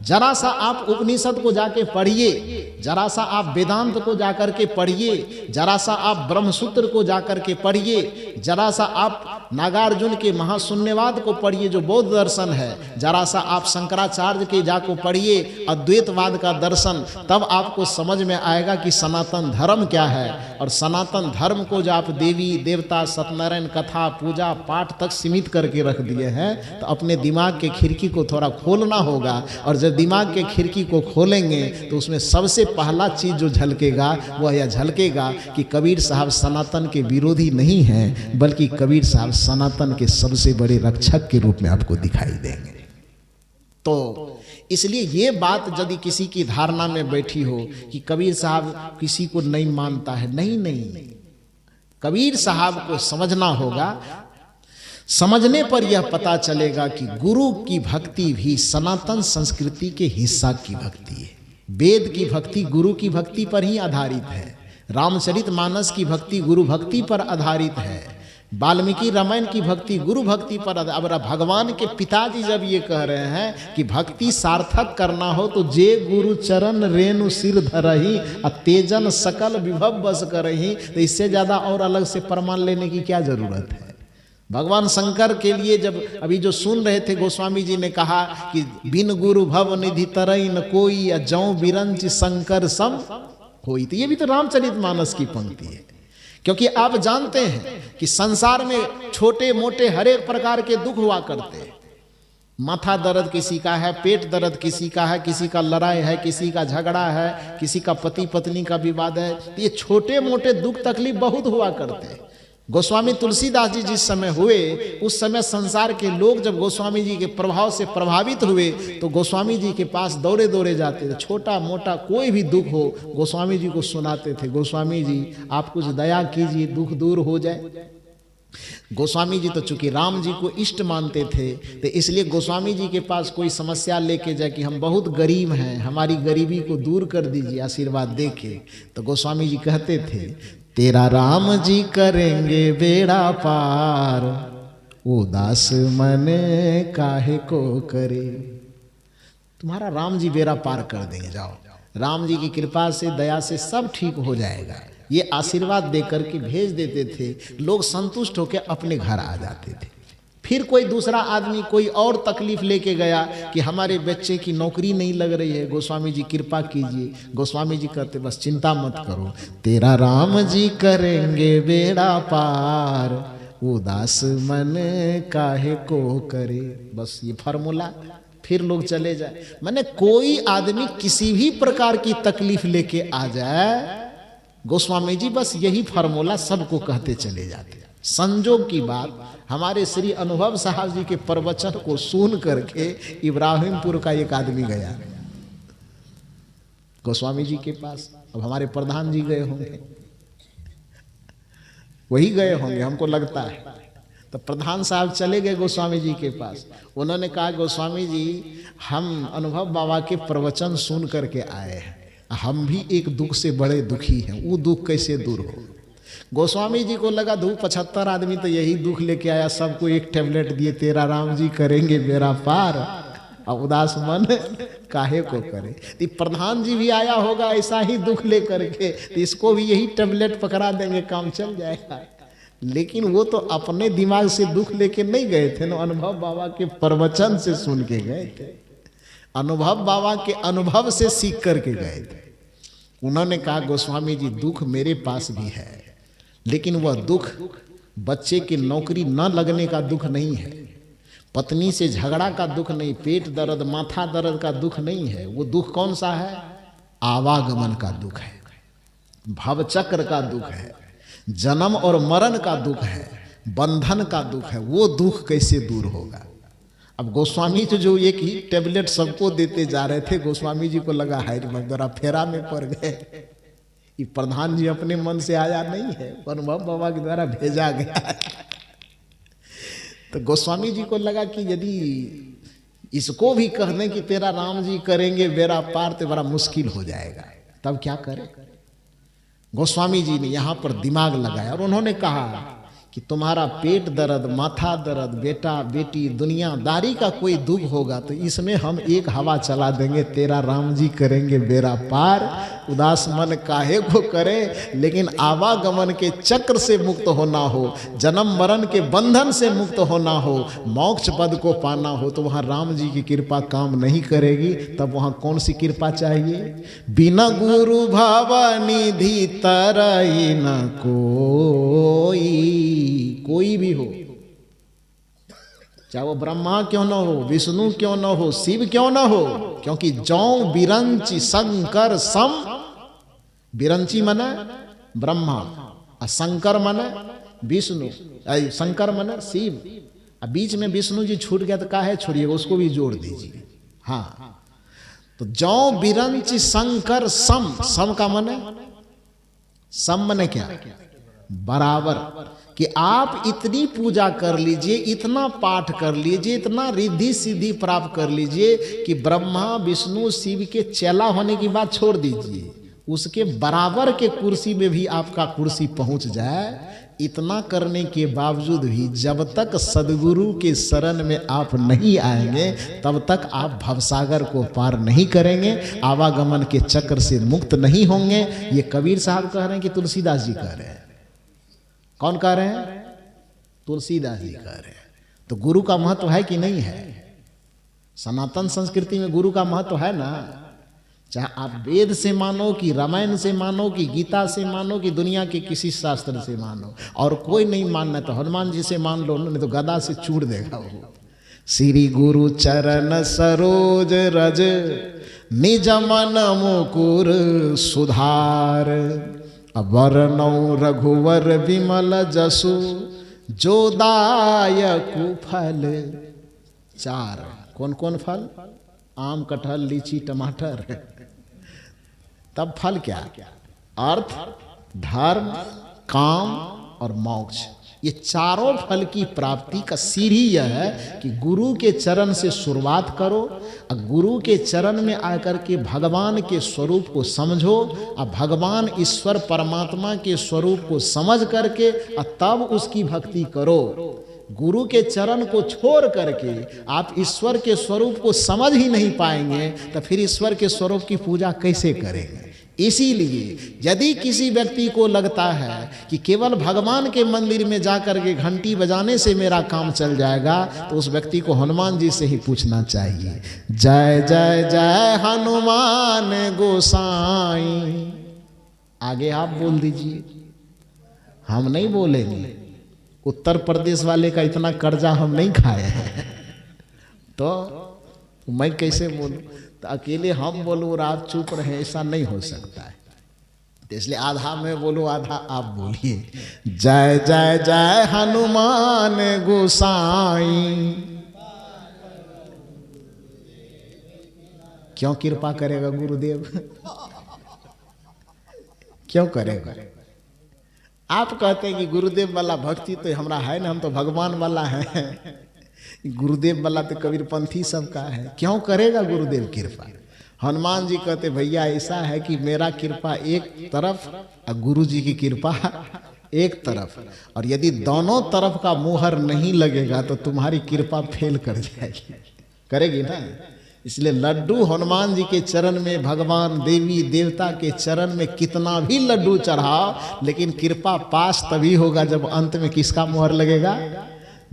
जरा सा आप उपनिषद को जाके पढ़िए, जरा सा आप वेदांत को जाकर के पढ़िए, जरा सा आप ब्रह्मसूत्र को जाकर के पढ़िए, जरा सा आप नागार्जुन के महाशून्यवाद को पढ़िए जो बौद्ध दर्शन है, जरा सा आप शंकराचार्य के जाको पढ़िए अद्वैतवाद का दर्शन, तब आपको समझ में आएगा कि सनातन धर्म क्या है। और सनातन धर्म को जो आप देवी देवता सत्यनारायण कथा पूजा पाठ तक सीमित करके रख दिए हैं, तो अपने दिमाग के खिड़की को थोड़ा खोलना होगा। और जब दिमाग के खिड़की को खोलेंगे तो उसमें सबसे पहला चीज जो झलकेगा वह यह झलकेगा कि कबीर साहब सनातन के विरोधी नहीं हैं, बल्कि कबीर साहब सनातन के सबसे बड़े रक्षक के रूप में आपको दिखाई देंगे। तो इसलिए ये बात यदि किसी की धारणा में बैठी हो कि कबीर साहब किसी को नहीं मानता है, नहीं, कबीर साहब को समझना होगा। समझने पर यह पता चलेगा कि गुरु की भक्ति भी सनातन संस्कृति के हिस्सा की भक्ति है। वेद की भक्ति गुरु की भक्ति पर ही आधारित है। रामचरितमानस की भक्ति गुरु भक्ति पर आधारित है। वाल्मीकि रामायण की भक्ति गुरु भक्ति पर। अब भगवान के पिताजी जब ये कह रहे हैं कि भक्ति सार्थक करना हो तो जे गुरु चरण रेणु सिर धरही तेजन सकल विभव बस करही, तो इससे ज्यादा और अलग से प्रमाण लेने की क्या जरूरत है। भगवान शंकर के लिए जब अभी जो सुन रहे थे, गोस्वामी जी ने कहा कि बिन गुरु भव निधि तरई न कोई, जौ बिरंच शंकर सम होई। तो ये भी तो रामचरितमानस की पंक्ति है। क्योंकि आप जानते हैं कि संसार में छोटे मोटे हर एक प्रकार के दुख हुआ करते हैं। माथा दर्द किसी का है, पेट दर्द किसी का है, किसी का लड़ाई है, किसी का झगड़ा है, किसी का पति पत्नी का विवाद है। तो ये छोटे मोटे दुख तकलीफ बहुत हुआ करते हैं। गोस्वामी तुलसीदास जी जिस समय हुए, उस समय संसार के लोग जब गोस्वामी जी के प्रभाव से प्रभावित हुए तो गोस्वामी जी के पास दौड़े दौड़े जाते थे। छोटा मोटा कोई भी दुख हो गोस्वामी जी को सुनाते थे, गोस्वामी जी आप कुछ दया कीजिए, दुख दूर हो जाए। गोस्वामी जी तो चूंकि राम जी को इष्ट मानते थे, तो इसलिए गोस्वामी जी के पास कोई समस्या लेके जाए कि हम बहुत गरीब हैं, हमारी गरीबी को दूर कर दीजिए, आशीर्वाद देके, तो गोस्वामी जी कहते थे तेरा राम जी करेंगे बेड़ा पार, उदास मन काहे को करे। तुम्हारा राम जी बेड़ा पार कर देंगे, जाओ, राम जी की कृपा से दया से सब ठीक हो जाएगा। ये आशीर्वाद देकर के भेज देते थे। लोग संतुष्ट होकर अपने घर आ जाते थे। फिर कोई दूसरा आदमी कोई और तकलीफ लेके गया कि हमारे बच्चे की नौकरी नहीं लग रही है, गोस्वामी जी कृपा कीजिए। गोस्वामी जी कहते बस चिंता मत करो, तेरा राम जी करेंगे बेड़ा पार, उदास मन काहे को करे। बस ये फार्मूला, फिर लोग चले जाए। मैंने कोई आदमी किसी भी प्रकार की तकलीफ लेके आ जाए, गोस्वामी जी बस यही फार्मूला सबको कहते चले जाते। संजोग की बात, हमारे श्री अनुभव साहब जी के प्रवचन को सुन करके इब्राहिमपुर का एक आदमी गया गोस्वामी जी के पास। अब हमारे प्रधान जी गए होंगे, वही गए होंगे हमको लगता है। तो प्रधान साहब चले गए गोस्वामी जी के पास। उन्होंने कहा गोस्वामी जी हम अनुभव बाबा के प्रवचन सुन करके आए हैं, हम भी एक दुख से बड़े दुखी हैं, वो दुख कैसे दूर हो। गोस्वामी जी को लगा धूप 75 आदमी तो यही दुख लेके आया, सबको एक टेबलेट दिए, तेरा राम जी करेंगे बेरा पार, अब उदास मन काहे को करे। तो प्रधान जी भी आया होगा ऐसा ही दुख लेकर के, तो इसको भी यही टेबलेट पकड़ा देंगे, काम चल जाएगा। लेकिन वो तो अपने दिमाग से दुख लेके नहीं गए थे ना, अनुभव बाबा के प्रवचन से सुन के गए थे, अनुभव बाबा के अनुभव से सीख करके गए थे। उन्होंने कहा गोस्वामी जी दुख मेरे पास भी है, लेकिन वह दुख बच्चे की नौकरी न लगने का दुख नहीं है, पत्नी से झगड़ा का दुख नहीं, पेट दर्द माथा दर्द का दुख नहीं है। वो दुख कौन सा है? आवागमन का दुख है, भवचक्र का दुख है, जन्म और मरण का दुख है, बंधन का दुख है। वो दुख कैसे दूर होगा। अब गोस्वामी जी जो एक ही टेबलेट सबको देते जा रहे थे, गोस्वामी जी को लगा है जरा फेरा में पड़ गए, ये प्रधान जी अपने मन से आया नहीं है, अनुभव बाबा के द्वारा भेजा गया है। तो गोस्वामी जी को लगा कि यदि इसको भी कह दें कि तेरा राम जी करेंगे बेरा पार, तो बड़ा मुश्किल हो जाएगा, तब क्या करें। गोस्वामी जी ने यहाँ पर दिमाग लगाया और उन्होंने कहा कि तुम्हारा पेट दर्द माथा दर्द बेटा बेटी दुनियादारी का कोई दुख होगा तो इसमें हम एक हवा चला देंगे, तेरा राम जी करेंगे बेरा पार, उदास मन काहे को करे। लेकिन आवागमन के चक्र से मुक्त होना हो, जन्म मरण के बंधन से मुक्त होना हो, मोक्ष पद को पाना हो, तो वहाँ राम जी की कृपा काम नहीं करेगी। तब वहाँ कौन सी कृपा चाहिए? बिना गुरु भावनिधि तरई न कोई भी हो, चाहे वो ब्रह्मा क्यों न हो, विष्णु क्यों न हो, शिव क्यों न हो, क्योंकि जौ बिरंची शंकर सम, बिरंची मने ब्रह्मा और शंकर मने विष्णु, शंकर मने शिव, और बीच में विष्णु जी छूट गया तो काहे छोड़िएगा, उसको भी जोड़ दीजिए। हाँ, तो जौ बिरंची शंकर सम, सम का मने, सम मने क्या? बराबर। कि आप इतनी पूजा कर लीजिए, इतना पाठ कर लीजिए, इतना रिद्धि सिद्धि प्राप्त कर लीजिए कि ब्रह्मा विष्णु शिव के चेला होने की बात छोड़ दीजिए, उसके बराबर के कुर्सी में भी आपका कुर्सी पहुंच जाए। इतना करने के बावजूद भी जब तक सदगुरु के शरण में आप नहीं आएंगे तब तक आप भवसागर को पार नहीं करेंगे, आवागमन के चक्र से मुक्त नहीं होंगे। ये कबीर साहब कह रहे हैं कि तुलसीदास जी कह रहे हैं। कौन कह रहे हैं? तुलसीदास जी कह रहे हैं। तो गुरु का महत्व है कि नहीं है? सनातन संस्कृति में गुरु का महत्व है ना। चाहे आप वेद से मानो कि रामायण से मानो कि गीता से मानो कि दुनिया के किसी शास्त्र से मानो, और कोई नहीं मानना तो हनुमान जी से मान लो, नहीं तो गदा से चूड़ देगा वो। श्री गुरु चरण सरोज रज निज मन मुकुर सुधार, वरनौ रघुवर विमल जसु जो दायकु फल चार। कौन कौन फल? आम कटहल लीची टमाटर। तब फल क्या? अर्थ धर्म काम और मोक्ष। ये चारों फल की प्राप्ति का सीढ़ी यह है कि गुरु के चरण से शुरुआत करो, और गुरु के चरण में आकर के भगवान के स्वरूप को समझो, और भगवान ईश्वर परमात्मा के स्वरूप को समझ करके और तब उसकी भक्ति करो। गुरु के चरण को छोड़ करके आप ईश्वर के स्वरूप को समझ ही नहीं पाएंगे तो फिर ईश्वर के स्वरूप की पूजा कैसे करेंगे। इसीलिए यदि किसी व्यक्ति को लगता है कि केवल भगवान के मंदिर में जाकर के घंटी बजाने से मेरा काम चल जाएगा, तो उस व्यक्ति को हनुमान जी से ही पूछना चाहिए। जय जय जय हनुमान गोसाई। आगे आप बोल दीजिए, हम नहीं बोलेंगे। उत्तर प्रदेश वाले का इतना कर्जा हम नहीं खाए हैं, तो मैं कैसे बोलूं? तो अकेले हम बोलूं और आप चुप रहे, ऐसा नहीं हो सकता है। तो इसलिए आधा मैं बोलूं आधा आप बोलिए। जय जय जय हनुमान गोसाई। क्यों कृपा करेगा गुरुदेव? क्यों करेगा? आप कहते हैं कि गुरुदेव वाला भक्ति तो हमरा है ना, हम तो भगवान वाला है। गुरुदेव वाला तो कबीरपंथी सबका है। क्यों करेगा गुरुदेव कृपा? हनुमान जी कहते भैया ऐसा है कि मेरा कृपा एक तरफ और गुरु जी की कृपा एक तरफ, और यदि दोनों तरफ का मुहर नहीं लगेगा तो तुम्हारी कृपा फेल कर जाएगी, करेगी ना। इसलिए लड्डू हनुमान जी के चरण में, भगवान देवी देवता के चरण में कितना भी लड्डू चढ़ाओ, लेकिन कृपा पास तभी होगा जब अंत में किसका मुहर लगेगा?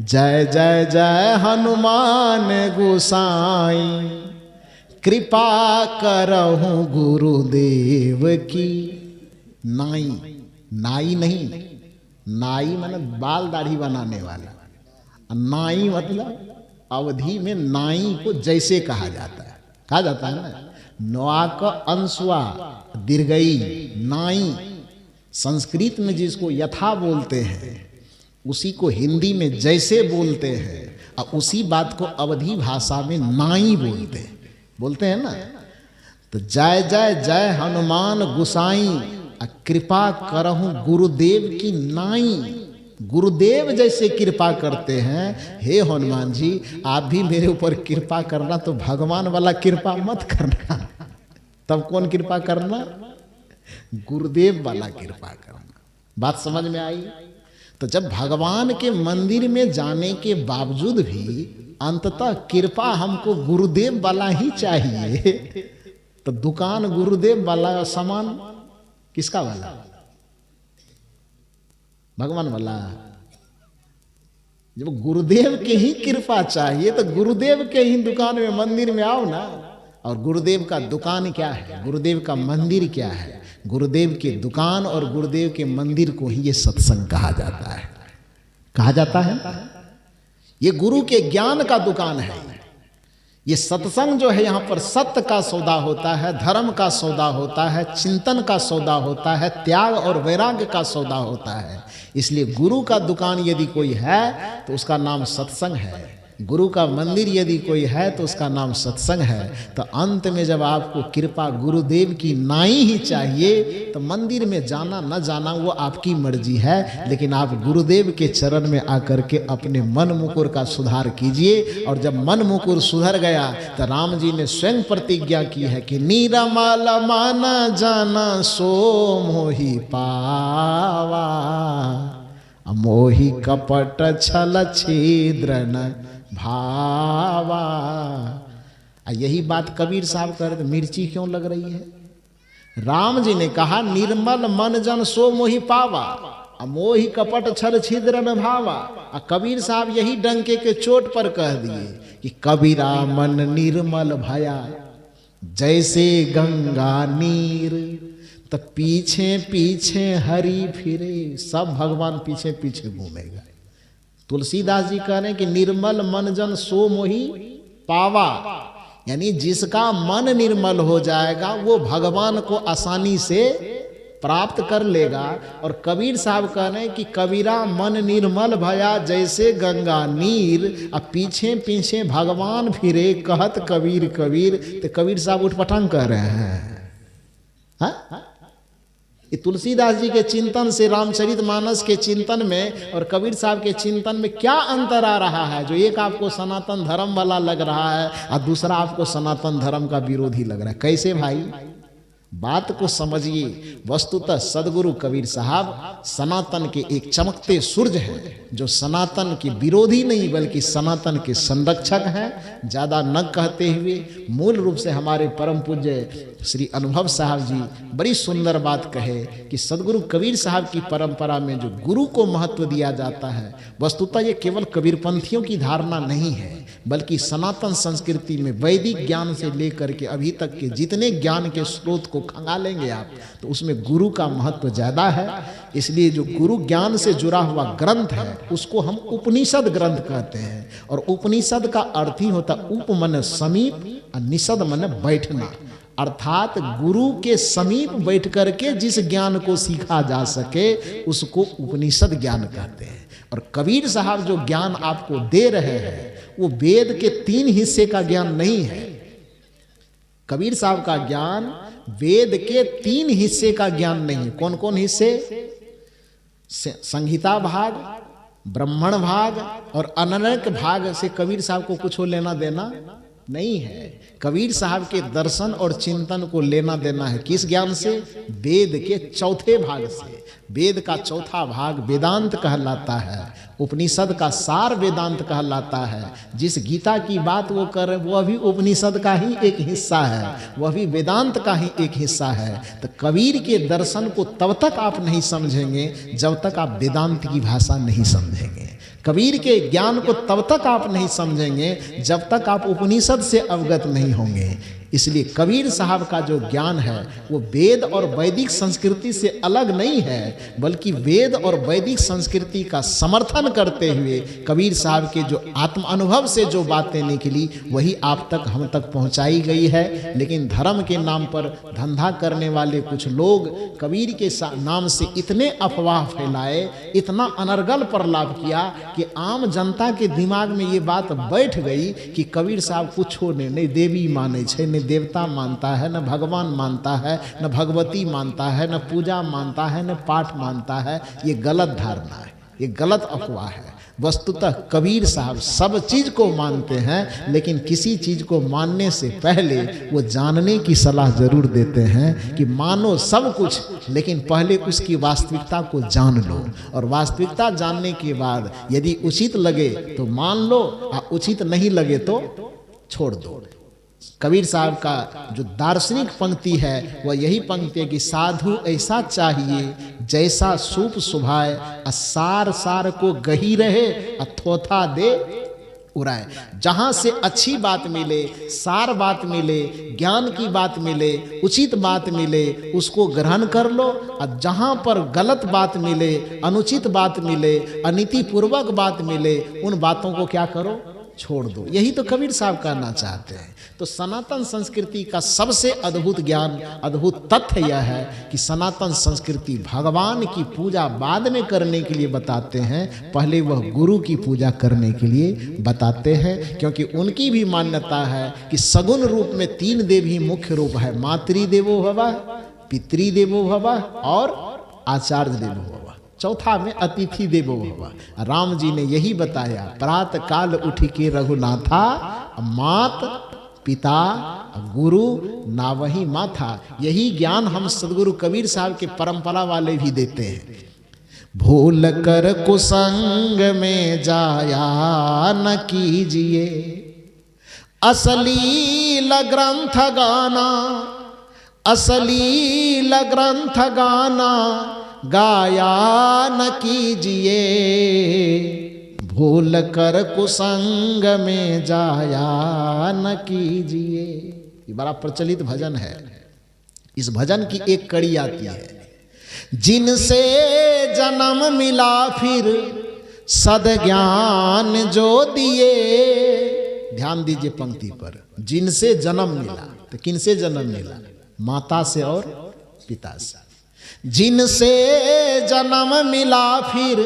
जय जय जय हनुमान गोसाई, कृपा करहूं गुरुदेव की। नाई, नाई नहीं, नाई माने बाल दाढ़ी बनाने वाला, नाई मतलब अवधि में नाई को जैसे कहा जाता है ना, नौआ का अंशवा दीर्घई नाई। संस्कृत में जिसको यथा बोलते हैं उसी को हिंदी में जैसे बोलते हैं, और उसी बात को अवधी भाषा में नाई बोलते हैं ना। तो जय जय जय हनुमान गोसाई, कृपा करहूं गुरुदेव की नाई। गुरुदेव जैसे कृपा करते हैं, हे हनुमान जी आप भी मेरे ऊपर कृपा करना, तो भगवान वाला कृपा मत करना। तब कौन कृपा करना? गुरुदेव वाला कृपा करना। बात समझ में आई? तो जब भगवान के मंदिर में जाने के बावजूद भी अंततः कृपा हमको गुरुदेव वाला ही चाहिए, तो दुकान गुरुदेव वाला, सामान किसका वाला? भगवान वाला। जब गुरुदेव के ही कृपा चाहिए तो गुरुदेव के ही दुकान में, मंदिर में आओ ना। और गुरुदेव का दुकान क्या है, गुरुदेव का मंदिर क्या है? गुरुदेव के दुकान और गुरुदेव के मंदिर को ही ये सत्संग कहा जाता है। कहा जाता है ये गुरु के ज्ञान का दुकान है। ये सत्संग जो है, यहाँ पर सत्य का सौदा होता है, धर्म का सौदा होता है, चिंतन का सौदा होता है, त्याग और वैराग्य का सौदा होता है। इसलिए गुरु का दुकान यदि कोई है तो उसका नाम सत्संग है। गुरु का मंदिर यदि कोई है तो उसका नाम सत्संग है। तो अंत में जब आपको कृपा गुरुदेव की नाई ही चाहिए, तो मंदिर में जाना न जाना वो आपकी मर्जी है, लेकिन आप गुरुदेव के चरण में आकर के अपने मन मुकुर का सुधार कीजिए। और जब मन मुकुर सुधर गया तो राम जी ने स्वयं प्रतिज्ञा की है कि नीरमाल माना जाना सो मोहि पावा, मोहि कपट छल छिद्र न भावा। यही बात कबीर साहब कह रहे थे, मिर्ची क्यों लग रही है? राम जी ने कहा निर्मल मन जन सो मोहि पावा, मोहि कपट छल छिद्र न भावा। कबीर साहब यही डंके के चोट पर कह दिए कि कबीरा मन निर्मल भया जैसे गंगा नीर। तो पीछे पीछे हरि फिरे, सब भगवान पीछे पीछे घूमेगा। तुलसीदास जी कह रहे हैं कि निर्मल मन जन सो मोहि पावा, यानी जिसका मन निर्मल हो जाएगा वो भगवान को आसानी से प्राप्त कर लेगा। और कबीर साहब कह रहे हैं कि कबीरा मन निर्मल भया जैसे गंगा नीर, अब पीछे पीछे भगवान फिरे कहत कबीर कबीर। तो कबीर साहब उठपटांग कह रहे हैं। हाँ? ये तुलसीदास जी के चिंतन से रामचरितमानस के चिंतन में और कबीर साहब के चिंतन में क्या अंतर आ रहा है? जो एक आपको सनातन धर्म वाला लग रहा है और दूसरा आपको सनातन धर्म का विरोधी लग रहा है। कैसे भाई? बात को समझिए। वस्तुतः सदगुरु कबीर साहब सनातन के एक चमकते सूरज हैं, जो सनातन के विरोधी नहीं बल्कि सनातन के संरक्षक हैं। ज़्यादा न कहते हुए मूल रूप से हमारे परम पूज्य श्री अनुभव साहब जी बड़ी सुंदर बात कहे कि सदगुरु कबीर साहब की परंपरा में जो गुरु को महत्व दिया जाता है, वस्तुतः ये केवल कबीरपंथियों की धारणा नहीं है, बल्कि सनातन संस्कृति में वैदिक ज्ञान से लेकर के अभी तक के जितने ज्ञान के स्रोत को खंगालेंगे आप, तो उसमें गुरु का महत्व ज़्यादा है। इसलिए जो गुरु ज्ञान से जुड़ा हुआ ग्रंथ है उसको हम उपनिषद ग्रंथ कहते हैं। और उपनिषद का अर्थ ही होता उप मन समीप और निषद मन बैठना, अर्थात गुरु के समीप बैठ करके जिस ज्ञान को सीखा जा सके उसको उपनिषद ज्ञान कहते हैं। और कबीर साहब जो ज्ञान आपको दे रहे हैं वो वेद के 3 हिस्से का ज्ञान नहीं है। कबीर साहब का ज्ञान वेद के 3 हिस्से का ज्ञान नहीं है। कौन कौन हिस्से? संहिता भाग, ब्राह्मण भाग और अननक भाग से कबीर साहब को कुछ लेना देना नहीं है। कबीर साहब के दर्शन और चिंतन को लेना देना है किस ज्ञान से? वेद के चौथे भाग से। वेद का चौथा भाग वेदांत कहलाता है, उपनिषद का सार वेदांत कहलाता है। जिस गीता की बात वो कर रहे वह भी उपनिषद का ही एक हिस्सा है, वह भी वेदांत का ही एक हिस्सा है। तो कबीर के दर्शन को तब तक आप नहीं समझेंगे जब तक आप वेदांत की भाषा नहीं समझेंगे। कबीर के ज्ञान को तब तक आप नहीं समझेंगे जब तक आप उपनिषद से अवगत नहीं होंगे। इसलिए कबीर साहब का जो ज्ञान है वो वेद और वैदिक संस्कृति से अलग नहीं है, बल्कि वेद और वैदिक संस्कृति का समर्थन करते हुए कबीर साहब के जो आत्म अनुभव से जो बातें निकली वही आप तक हम तक पहुंचाई गई है। लेकिन धर्म के नाम पर धंधा करने वाले कुछ लोग कबीर के नाम से इतने अफवाह फैलाए, इतना अनर्गल प्रलाप किया कि आम जनता के दिमाग में ये बात बैठ गई कि कबीर साहब कुछो नहीं देवी माने छे, न देवता मानता है, न भगवान मानता है, न भगवती मानता है, न पूजा मानता है, न पाठ मानता है। ये गलत धारणा है, ये गलत अफवाह है। वस्तुतः कबीर साहब सब चीज को मानते हैं, लेकिन किसी चीज को मानने से पहले वो जानने की सलाह जरूर देते हैं कि मानो सब कुछ, लेकिन पहले उसकी वास्तविकता को जान लो, और वास्तविकता जानने के बाद यदि उचित लगे तो मान लो, और उचित नहीं लगे तो छोड़ दो। कबीर साहब का जो दार्शनिक पंक्ति है वह यही पंक्ति है कि साधु ऐसा चाहिए जैसा सूप सुभाए, सार सार को गही रहे, अथोथा दे उड़ाए। जहां से अच्छी बात मिले, सार बात मिले, ज्ञान की बात मिले, उचित बात मिले, उसको ग्रहण कर लो। और जहां पर गलत बात मिले, अनुचित बात मिले, अनीतिपूर्वक बात मिले, उन बातों को क्या करो? छोड़ दो। यही तो कबीर साहब करना चाहते हैं। तो सनातन संस्कृति का सबसे अद्भुत ज्ञान, अद्भुत तथ्य यह है कि सनातन संस्कृति भगवान की पूजा बाद में करने के लिए बताते हैं, पहले वह गुरु की पूजा करने के लिए बताते हैं। क्योंकि उनकी भी मान्यता है कि सगुण रूप में तीन देव ही मुख्य रूप है, मातृदेवो भवः, पितृदेवो भवः और आचार्य देवो भवः। चौथा में अतिथि देवो भवः। राम जी ने यही बताया, प्रात काल उठ के रघुनाथा, मात पिता गुरु ना वही माथा। यही ज्ञान हम सदगुरु कबीर साहब के परंपरा वाले भी देते हैं। भूल कर कुसंग में जाया न कीजिए, अश्लील ग्रंथ गाना, अश्लील ग्रंथ गाना गाया न कीजिए, भूल कर कुसंग में जाया न कीजिए। ये बड़ा प्रचलित भजन है। इस भजन की एक कड़ी आती है, जिनसे जन्म मिला फिर सद्ज्ञान जो दिए। ध्यान दीजिए पंक्ति पर, जिनसे जन्म मिला, तो किनसे जन्म मिला? माता से और पिता से। जिनसे जन्म मिला फिर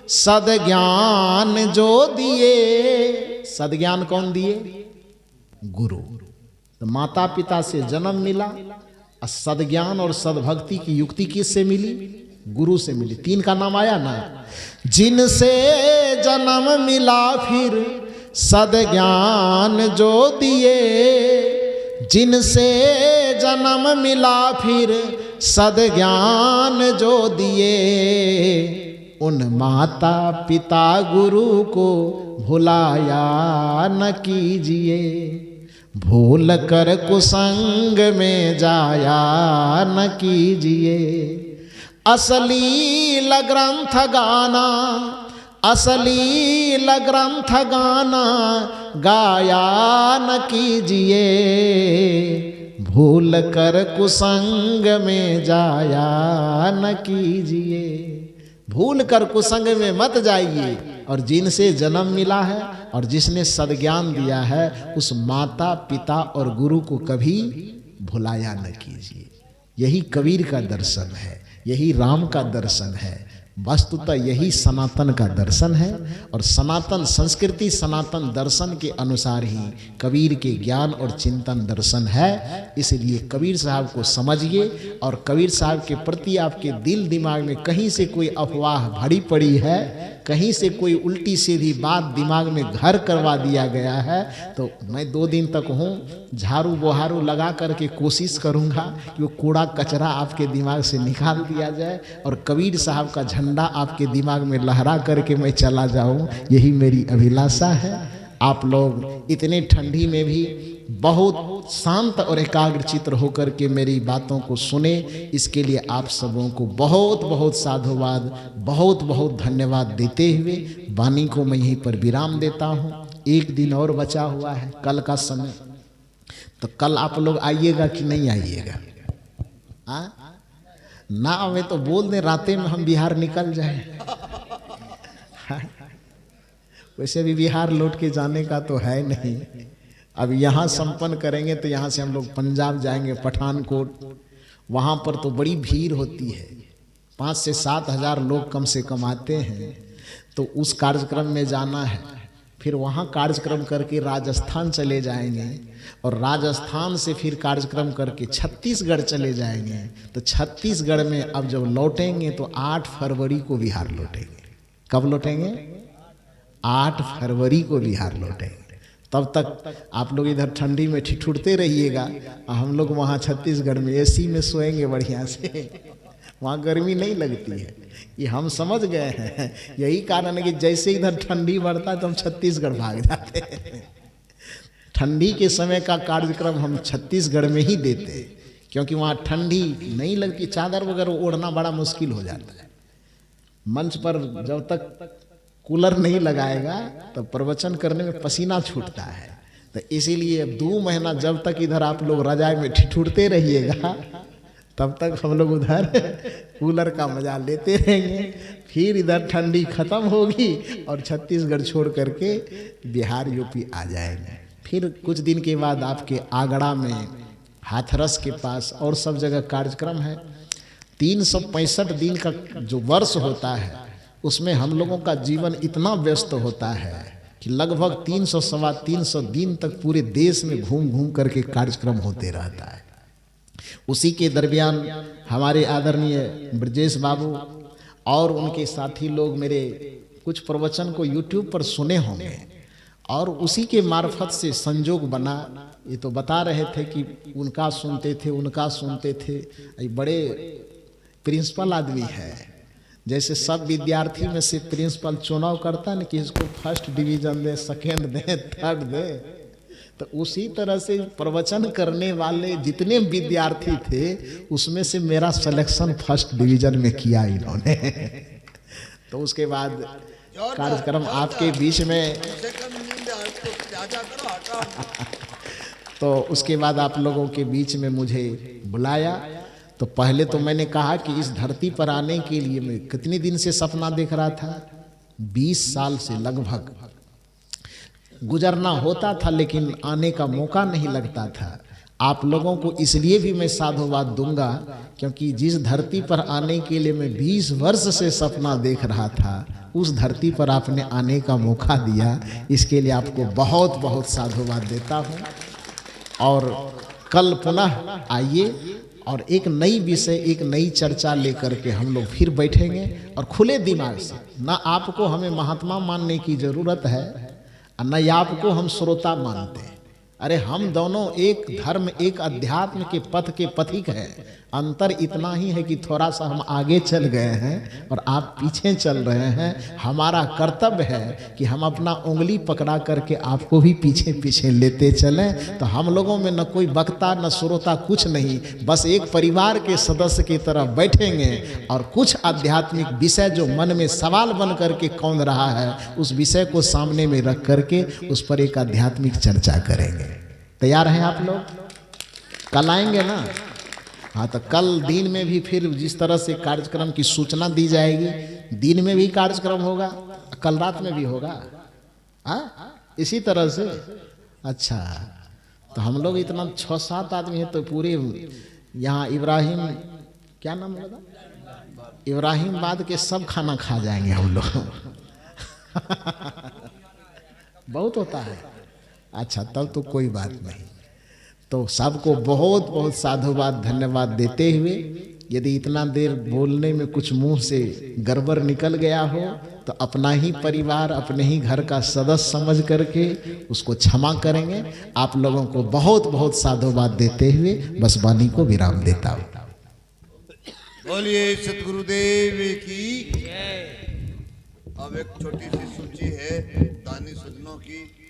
सद्ज्ञान जो दिए। सद्ज्ञान कौन दिए? गुरु। तो माता पिता से जन्म मिला, और सद्ज्ञान और सद्भक्ति की युक्ति किससे मिली? गुरु से मिली। तीन का नाम आया ना। जिनसे जन्म मिला फिर सद्ज्ञान जो दिए, जिनसे जन्म मिला फिर सद्ज्ञान जो दिए, उन माता पिता गुरु को भुलाया न कीजिए, भूल कर कुसंग में जाया न कीजिए। अश्लील ग्रंथ गाना, अश्लील ग्रंथ गाना गाया न कीजिए, भूल कर कुसंग में जाया न कीजिए। भूल कर कुसंग में मत जाइए, और जिनसे जन्म मिला है और जिसने सद्ज्ञान दिया है उस माता पिता और गुरु को कभी भुलाया न कीजिए। यही कबीर का दर्शन है, यही राम का दर्शन है। वस्तुतः यही सनातन का दर्शन है और सनातन संस्कृति सनातन दर्शन के अनुसार ही कबीर के ज्ञान और चिंतन दर्शन है। इसलिए कबीर साहब को समझिए और कबीर साहब के प्रति आपके दिल दिमाग में कहीं से कोई अफवाह भरी पड़ी है, कहीं से कोई उल्टी सीधी बात दिमाग में घर करवा दिया गया है, तो मैं 2 दिन तक हूँ, झाड़ू बुहारू लगा करके कोशिश करूँगा कि वो कूड़ा कचरा आपके दिमाग से निकाल दिया जाए और कबीर साहब का झंडा आपके दिमाग में लहरा करके मैं चला जाऊँ। यही मेरी अभिलाषा है। आप लोग इतने ठंडी में भी बहुत शांत और एकाग्रचित्त होकर के मेरी बातों को सुने, इसके लिए आप सबों को बहुत बहुत साधुवाद, बहुत बहुत धन्यवाद देते हुए वाणी को मैं यहीं पर विराम देता हूँ। 1 दिन और बचा हुआ है, कल का समय, तो कल आप लोग आइएगा कि नहीं आइएगा? ना आवे तो बोल दें, रातें में हम बिहार निकल जाए। वैसे भी बिहार लौट के जाने का तो है नहीं। अब यहाँ संपन्न करेंगे तो यहाँ से हम लोग पंजाब जाएंगे, पठानकोट, वहाँ पर तो बड़ी भीड़ होती है, 5 से 7 हज़ार लोग कम से कम आते हैं। तो उस कार्यक्रम में जाना है, फिर वहाँ कार्यक्रम करके राजस्थान चले जाएंगे और राजस्थान से फिर कार्यक्रम करके छत्तीसगढ़ चले जाएंगे। तो छत्तीसगढ़ में अब जब लौटेंगे तो 8 फरवरी को बिहार लौटेंगे। कब लौटेंगे? 8 फरवरी को बिहार लौटेंगे। तब तक आप लोग इधर ठंडी में ठिठुरते रहिएगा और हम लोग वहाँ छत्तीसगढ़ में एसी में सोएंगे बढ़िया से, वहाँ गर्मी नहीं लगती है। ये हम समझ गए हैं। यही कारण है कि जैसे इधर ठंडी बढ़ता है तो हम छत्तीसगढ़ भाग जाते हैं। ठंडी के समय का कार्यक्रम हम छत्तीसगढ़ में ही देते हैं, क्योंकि वहाँ ठंडी नहीं लगती, चादर वगैरह ओढ़ना बड़ा मुश्किल हो जाता है। मंच पर जब तक कूलर नहीं लगाएगा तो प्रवचन करने में पसीना छूटता है। तो इसीलिए 2 महीना जब तक इधर आप लोग रजाई में ठिठुरते रहिएगा, तब तक हम लोग उधर कूलर का मजा लेते रहेंगे। फिर इधर ठंडी खत्म होगी और छत्तीसगढ़ छोड़ करके बिहार यूपी आ जाएंगे। फिर कुछ दिन के बाद आपके आगरा में, हाथरस के पास और सब जगह कार्यक्रम है। 365 दिन का जो वर्ष होता है उसमें हम लोगों का जीवन इतना व्यस्त होता है कि लगभग 300 सवा 300 दिन तक पूरे देश में घूम घूम करके कार्यक्रम होते रहता है। उसी के दरमियान हमारे आदरणीय ब्रजेश बाबू और उनके साथी लोग मेरे कुछ प्रवचन को YouTube पर सुने होंगे और उसी के मार्फत से संजोग बना। ये तो बता रहे थे कि उनका सुनते थे। ये बड़े प्रिंसिपल आदमी है। जैसे सब विद्यार्थी में से प्रिंसिपल चुनाव करता है ना कि इसको फर्स्ट डिवीजन दे, सेकेंड दे, थर्ड दे, तो उसी तरह से प्रवचन करने वाले जितने विद्यार्थी थे उसमें से मेरा सिलेक्शन फर्स्ट डिवीजन में किया इन्होंने। तो उसके बाद कार्यक्रम आपके बीच में तो उसके बाद आप लोगों के बीच में मुझे बुलाया। तो पहले तो मैंने कहा कि इस धरती पर आने के लिए मैं कितने दिन से सपना देख रहा था, 20 साल से लगभग गुजरना होता था, लेकिन आने का मौका नहीं लगता था। आप लोगों को इसलिए भी मैं साधुवाद दूंगा क्योंकि जिस धरती पर आने के लिए मैं 20 वर्ष से सपना देख रहा था, उस धरती पर आपने आने का मौका दिया। इसके लिए आपको बहुत बहुत साधुवाद देता हूँ। और कल पुनः आइए और एक नई विषय, एक नई चर्चा लेकर के हम लोग फिर बैठेंगे और खुले दिमाग से। ना आपको हमें महात्मा मानने की जरूरत है और न आपको हम श्रोता मानते हैं। अरे हम दोनों एक धर्म, एक अध्यात्म के पथ के पथिक हैं। अंतर इतना ही है कि थोड़ा सा हम आगे चल गए हैं और आप पीछे चल रहे हैं। हमारा कर्तव्य है कि हम अपना उंगली पकड़ा करके आपको भी पीछे पीछे लेते चलें। तो हम लोगों में न कोई वक्ता न श्रोता, कुछ नहीं, बस एक परिवार के सदस्य की तरह बैठेंगे और कुछ आध्यात्मिक विषय जो मन में सवाल बन करके कौंध रहा है, उस विषय को सामने में रख करके उस पर एक आध्यात्मिक चर्चा करेंगे। तैयार हैं आप लोग? कल आएंगे ना? हाँ, तो कल दिन में भी फिर जिस तरह से कार्यक्रम की सूचना दी जाएगी, दिन में भी कार्यक्रम होगा, कल रात में भी होगा। इसी तरह से। अच्छा, तो हम लोग इतना 6-7 आदमी हैं तो पूरे यहाँ इब्राहिम, क्या नाम लगा, इब्राहिमाबाद के सब खाना खा जाएंगे हम लोग। बहुत होता है। अच्छा, तब तो कोई बात नहीं। तो सबको बहुत बहुत साधुवाद धन्यवाद देते हुए, यदि इतना देर बोलने में कुछ मुंह से गड़बड़ निकल गया हो तो अपना ही परिवार, अपने ही घर का सदस्य समझ करके उसको क्षमा करेंगे। आप लोगों को बहुत बहुत साधुवाद देते हुए बस वाणी को विराम देता हूँ। बोलिए सतगुरुदेव की। अब एक छोटी सी सूची है दानी सज्जनों की।